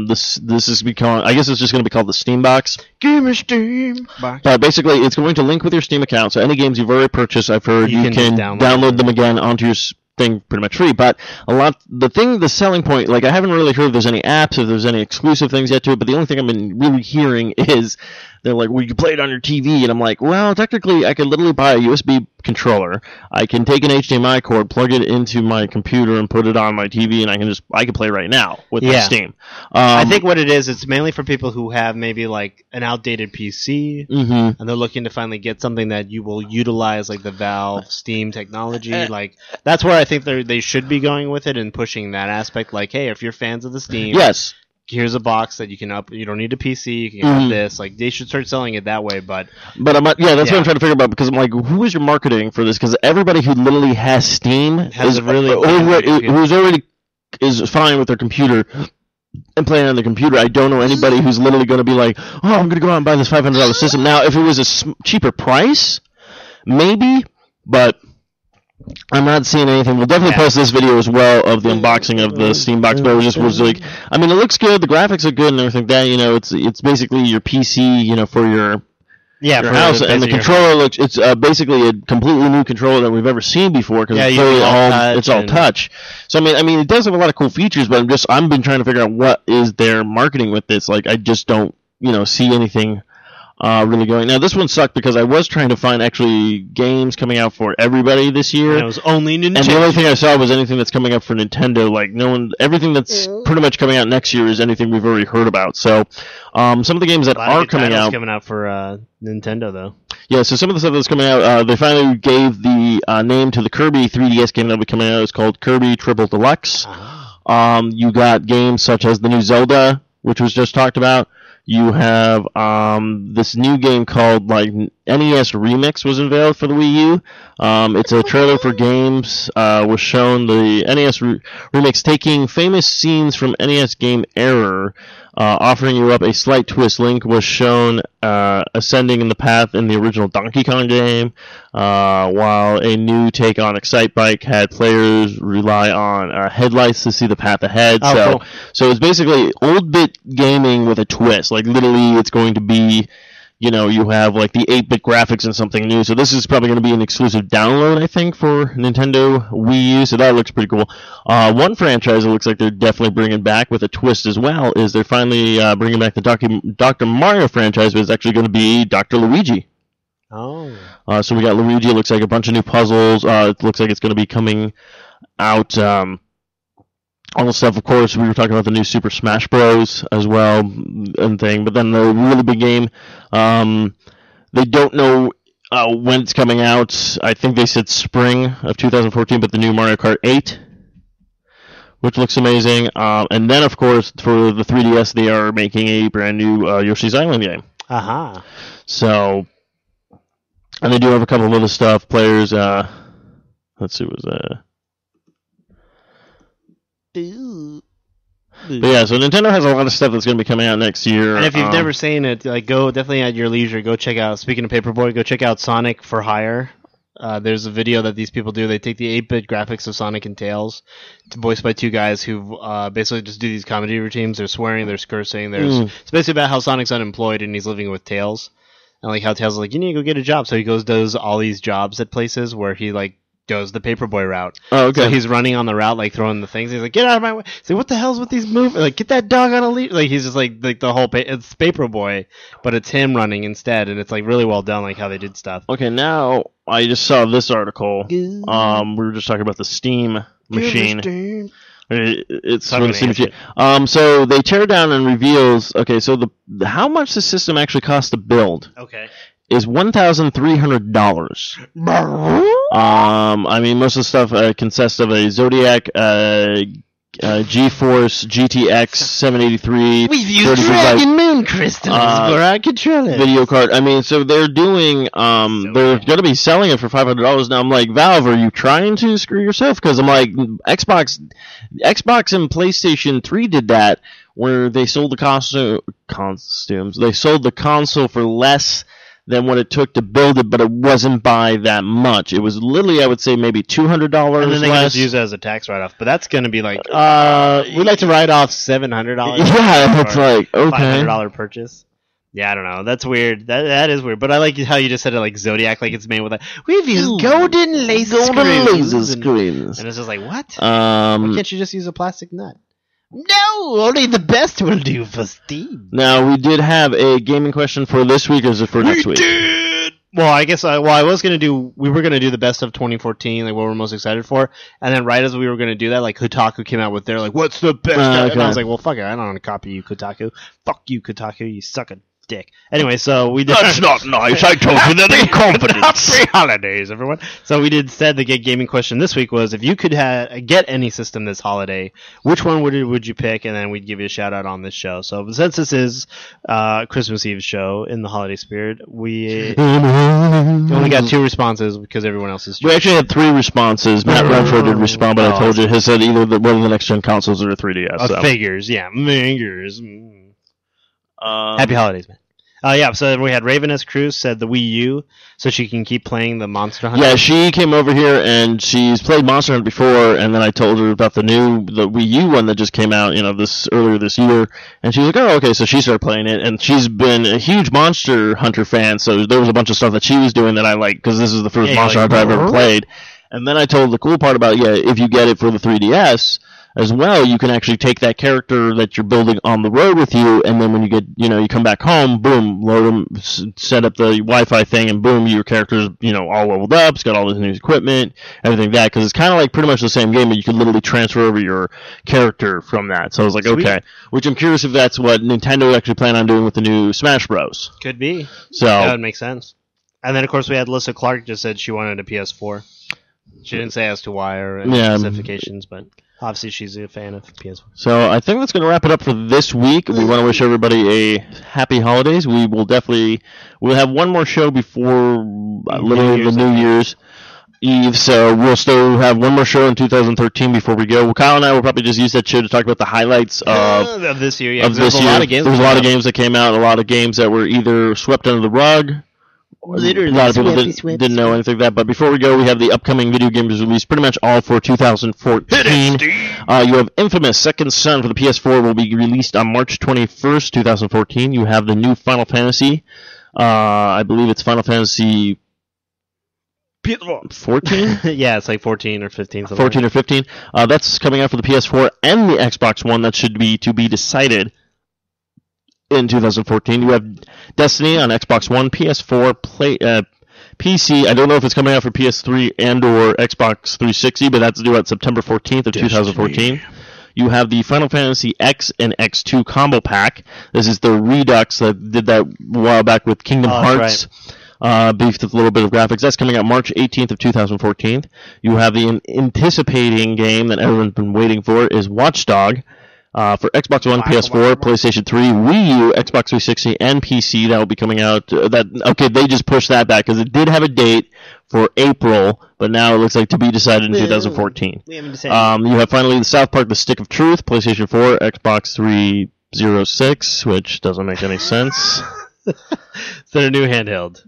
this is becoming, I guess it's just going to be called the Steam Box. Give me Steam Box. But basically it's going to link with your Steam account. So any games you've already purchased, I've heard you can download them again onto your thing pretty much free. But the selling point, like I haven't really heard if there's any apps, if there's any exclusive things yet to it, but the only thing I've been really hearing is they're like, well, you can play it on your TV, and I'm like, well, technically I could literally buy a USB controller, I can take an HDMI cord, plug it into my computer and put it on my TV, and I can play right now with my Steam. I think what it is, it's mainly for people who have maybe like an outdated PC, and they're looking to finally get something that you will utilize like the Valve Steam technology. Like that's where I think they should be going with it and pushing that aspect. Like, hey, if you're fans of the Steam, here's a box that you can up. You don't need a PC. You can have this. Like they should start selling it that way. But that's what I'm trying to figure out, because I'm like, who is your marketing for this? Because everybody who literally has Steam is fine with their computer and playing on their computer. I don't know anybody who's literally going to be like, oh, I'm going to go out and buy this $500 system. Now, if it was a cheaper price, maybe, but I'm not seeing anything. We'll definitely post this video as well of the unboxing of the Steam box, but it just was like, I mean, it looks good, the graphics are good and everything like that, you know, it's basically your PC, you know, for your house, and the controller looks, it's basically a completely new controller that we've ever seen before, because it's all touch. So I mean, it does have a lot of cool features, but I've been trying to figure out what is their marketing with this. Like, I just don't, you know, see anything really going. Now, this one sucked because I was trying to find actually games coming out for everybody this year. And it was only Nintendo. And the only thing I saw was anything that's coming up for Nintendo. Like, everything that's pretty much coming out next year is anything we've already heard about. So, some of the games that are coming out for Nintendo, though. Yeah, so some of the stuff that's coming out, they finally gave the name to the Kirby 3DS game that'll be coming out. It's called Kirby Triple Deluxe. You got games such as the new Zelda, which was just talked about. You have this new game called NES Remix was unveiled for the Wii U. It's a trailer for games. Was shown the NES Remix taking famous scenes from NES game Error, offering you up a slight twist. Link was shown ascending in the path in the original Donkey Kong game, while a new take on Excite Bike had players rely on headlights to see the path ahead. Cool. So it's basically old bit gaming with a twist. Like, literally, it's going to be, you know, you have like the 8-bit graphics and something new. So this is probably going to be an exclusive download, I think, for Nintendo Wii U. So that looks pretty cool. One franchise it looks like they're definitely bringing back with a twist as well is they're finally bringing back the Dr. Mario franchise, but it's actually going to be Dr. Luigi. Oh. So we got Luigi. It looks like a bunch of new puzzles. It looks like it's going to be coming out. All the stuff, of course, we were talking about the new Super Smash Bros. As well and thing. But then the really big game, they don't know when it's coming out. I think they said spring of 2014, but the new Mario Kart 8, which looks amazing. And then, of course, for the 3DS, they are making a brand new Yoshi's Island game. Aha. So, and they do have a couple of other stuff. Players, let's see, But yeah, so Nintendo has a lot of stuff that's going to be coming out next year. And if you've never seen it, go definitely at your leisure. Go check out. Speaking of Paperboy, go check out Sonic for Hire. There's a video that these people do. They take the 8-bit graphics of Sonic and Tails, voiced by two guys who basically just do these comedy routines. They're swearing, they're cursing. It's basically about how Sonic's unemployed and he's living with Tails, and like how Tails is like, you need to go get a job. So he does all these jobs at places where he goes the Paperboy route. Oh, okay. So he's running on the route, throwing the things. He's like, get out of my way. He's like, what the hell's with these moves? Like, get that dog on a leash. Like, he's just like the whole, it's Paperboy, but it's him running instead, and it's really well done, like how they did stuff. Okay, now I just saw this article. We were just talking about the Steam machine. It's for the Steam machine. So they tear down and reveals. Okay, so how much the system actually costs to build. Okay. Is $1,300. I mean, most of the stuff consists of a Zodiac, GeForce GTX 783. We've used Dragon Moon crystals for our controllers. Video card. I mean, so they're doing. They're going to be selling it for $500 now. I'm like, Valve, are you trying to screw yourself? Because I'm like, Xbox and PlayStation 3 did that, where they sold the costumes. They sold the console for less than what it took to build it, but it wasn't by that much. It was literally, I would say, maybe $200 and then they less. Just use it as a tax write-off, but that's going to be we'd like to write off $700. Yeah, it's like, okay. $500 purchase. Yeah, I don't know. That's weird. That is weird. But I like how you just said it like Zodiac, like it's made with we've used golden laser screens. And it's just like, what? Why can't you just use a plastic nut? No, only the best will do for Steam. Now, we did have a gaming question for this week, or is it for next week? We did! Well, I guess, we were going to do the best of 2014, what we're most excited for, and then right as we were going to do that, Kotaku came out with their, what's the best? Okay. And I was like, well, fuck it, I don't want to copy you, Kotaku. Fuck you, Kotaku, you suck a dick. Anyway, so we did... That's not nice, I told you that in confidence. Happy holidays, everyone. So we did said the Get Gaming question this week was, if you could get any system this holiday, which one would you pick? And then we'd give you a shout out on this show. So since this is Christmas Eve show in the holiday spirit, we only got 2 responses because everyone else is... We actually had 3 responses. Matt Renfro did respond, but I told you, he said either one of the next-gen consoles or a 3DS. Figures, yeah. Figures. Happy holidays, man. Yeah, so we had Raven S. Cruz said the Wii U, so she can keep playing the Monster Hunter. Yeah, she came over here and she's played Monster Hunter before, and then I told her about the Wii U one that just came out, earlier this year, and she was like, oh, okay, so she started playing it, and she's been a huge Monster Hunter fan, so there was a bunch of stuff that she was doing that I like, because this is the first Monster Hunter I've ever played. And then I told her the cool part about, if you get it for the 3DS as well, you can actually take that character that you're building on the road with you, and then when you get, you come back home, boom, load them, set up the Wi-Fi thing, and boom, your character's, all leveled up, it's got all this new equipment, everything like that, because it's kind of like pretty much the same game, but you can literally transfer over your character from that. So I was like, Sweet. Okay, which I'm curious if that's what Nintendo actually plan on doing with the new Smash Bros. Could be. So that would make sense. And then, of course, we had Alyssa Clark just said she wanted a PS4. She didn't say as to why or any specifications, but obviously she's a fan of PS4. So I think that's going to wrap it up for this week. We want to wish everybody a happy holidays. We'll have one more show before literally the New Year's Eve, so we'll still have one more show in 2013 before we go. Well, Kyle and I will probably just use that show to talk about the highlights of this year. Yeah, there's a lot of games. There's a lot of games that came out, a lot of games that were either swept under the rug. Literally, a lot of people didn't know anything like that. But before we go, we have the upcoming video games released pretty much all for 2014. You have Infamous Second Son for the PS4 will be released on March 21st, 2014. You have the new Final Fantasy. I believe it's Final Fantasy 14? Yeah, it's like 14 or 15. 14 or 15. That's coming out for the PS4 and the Xbox One. That should be to be decided in 2014. You have Destiny on Xbox One, PS4, PC. I don't know if it's coming out for PS3 and or Xbox 360, but that's due at September 14th of 2014. You have the Final Fantasy X and X2 combo pack. This is the Redux that did that a while back with Kingdom Hearts. Right. Beefed with a little bit of graphics. That's coming out March 18th of 2014. You have the anticipating game that everyone's been waiting for is Watch Dogs. For Xbox One, PS4, PlayStation 3, Wii U, Xbox 360, and PC, that will be coming out. They just pushed that back because it did have a date for April, but now it looks like to be decided in 2014. We haven't decided. You have finally the South Park: The Stick of Truth, PlayStation 4, Xbox 306, which doesn't make any sense. It's their new handheld,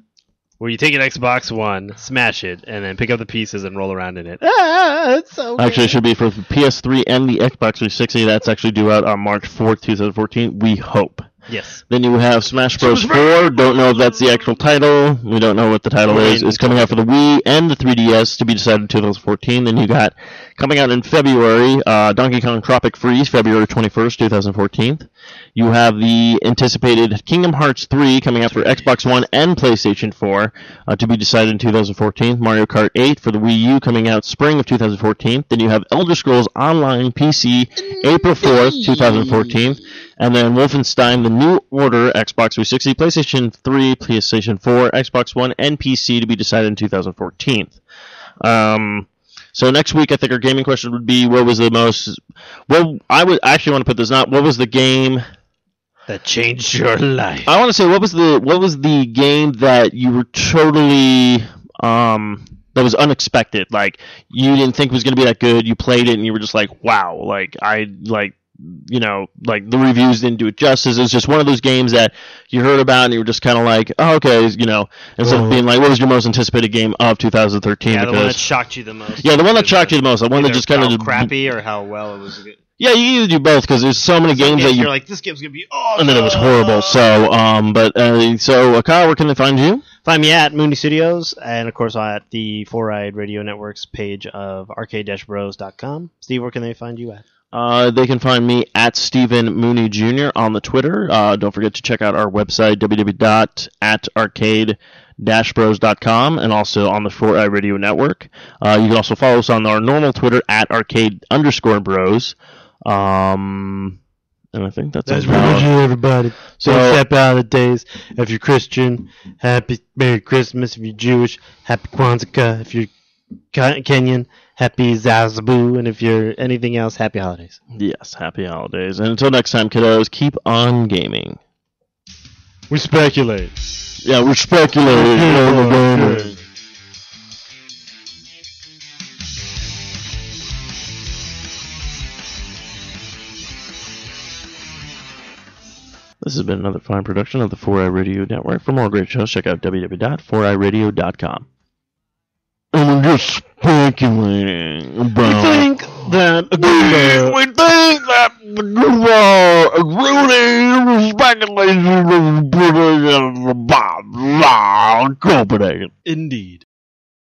where you take an Xbox One, smash it, and then pick up the pieces and roll around in it. It's so good. Actually, it should be for the PS3 and the Xbox 360. That's actually due out on March 4th, 2014. We hope. Yes. Then you have Smash Bros. 4. Don't know if that's the actual title. We don't know what the title is. It's coming out for the Wii and the 3DS to be decided in 2014. Then you got coming out in February, Donkey Kong Tropic Freeze, February 21st, 2014. You have the anticipated Kingdom Hearts 3 coming out for Xbox One and PlayStation 4 to be decided in 2014. Mario Kart 8 for the Wii U coming out spring of 2014. Then you have Elder Scrolls Online PC April 4th, 2014. And then Wolfenstein The New Order, Xbox 360, PlayStation 3, PlayStation 4, Xbox One, and PC to be decided in 2014. So next week, I think our gaming question would be, what was the most... Well, I would actually want to put this out. What was the game... that changed your life? I want to say, what was the game that you were totally... that was unexpected? Like, you didn't think was going to be that good. You played it, and you were just like, wow. Like, the reviews didn't do it justice. It was just one of those games that you heard about and you were just kind of like, oh, okay, instead of being like, what was your most anticipated game of 2013? Yeah, the one that shocked you the most. Yeah, the one that shocked you the most. The one that just kind of crappy or how well it was good. Yeah, you either do both because there's so many games that you're like, this game's gonna be awesome, and then it was horrible. So, Kyle, where can they find you? Find me at Mooney Studios, and of course at the Four Eyed Radio Network's page of arcade-bros.com. Steve, where can they find you at? They can find me at Stephen Mooney Jr. on the Twitter. Don't forget to check out our website, www.arcade-bros.com, and also on the 4i Radio Network. You can also follow us on our normal Twitter at arcade_bros. And I think that's about it. Everybody. So, happy holidays. If you're Christian, happy Merry Christmas. If you're Jewish, happy Kwanzaa. If you're Kenyan, happy Zazabu, and if you're anything else, happy holidays. Yes, happy holidays. And until next time, kiddos, keep on gaming. We speculate. Yeah, we're speculating. This has been another fine production of the 4i Radio Network. For more great shows, check out www.4iradio.com. And we're just speculating about... We think that the Goomba is really speculating Copenhagen. Indeed.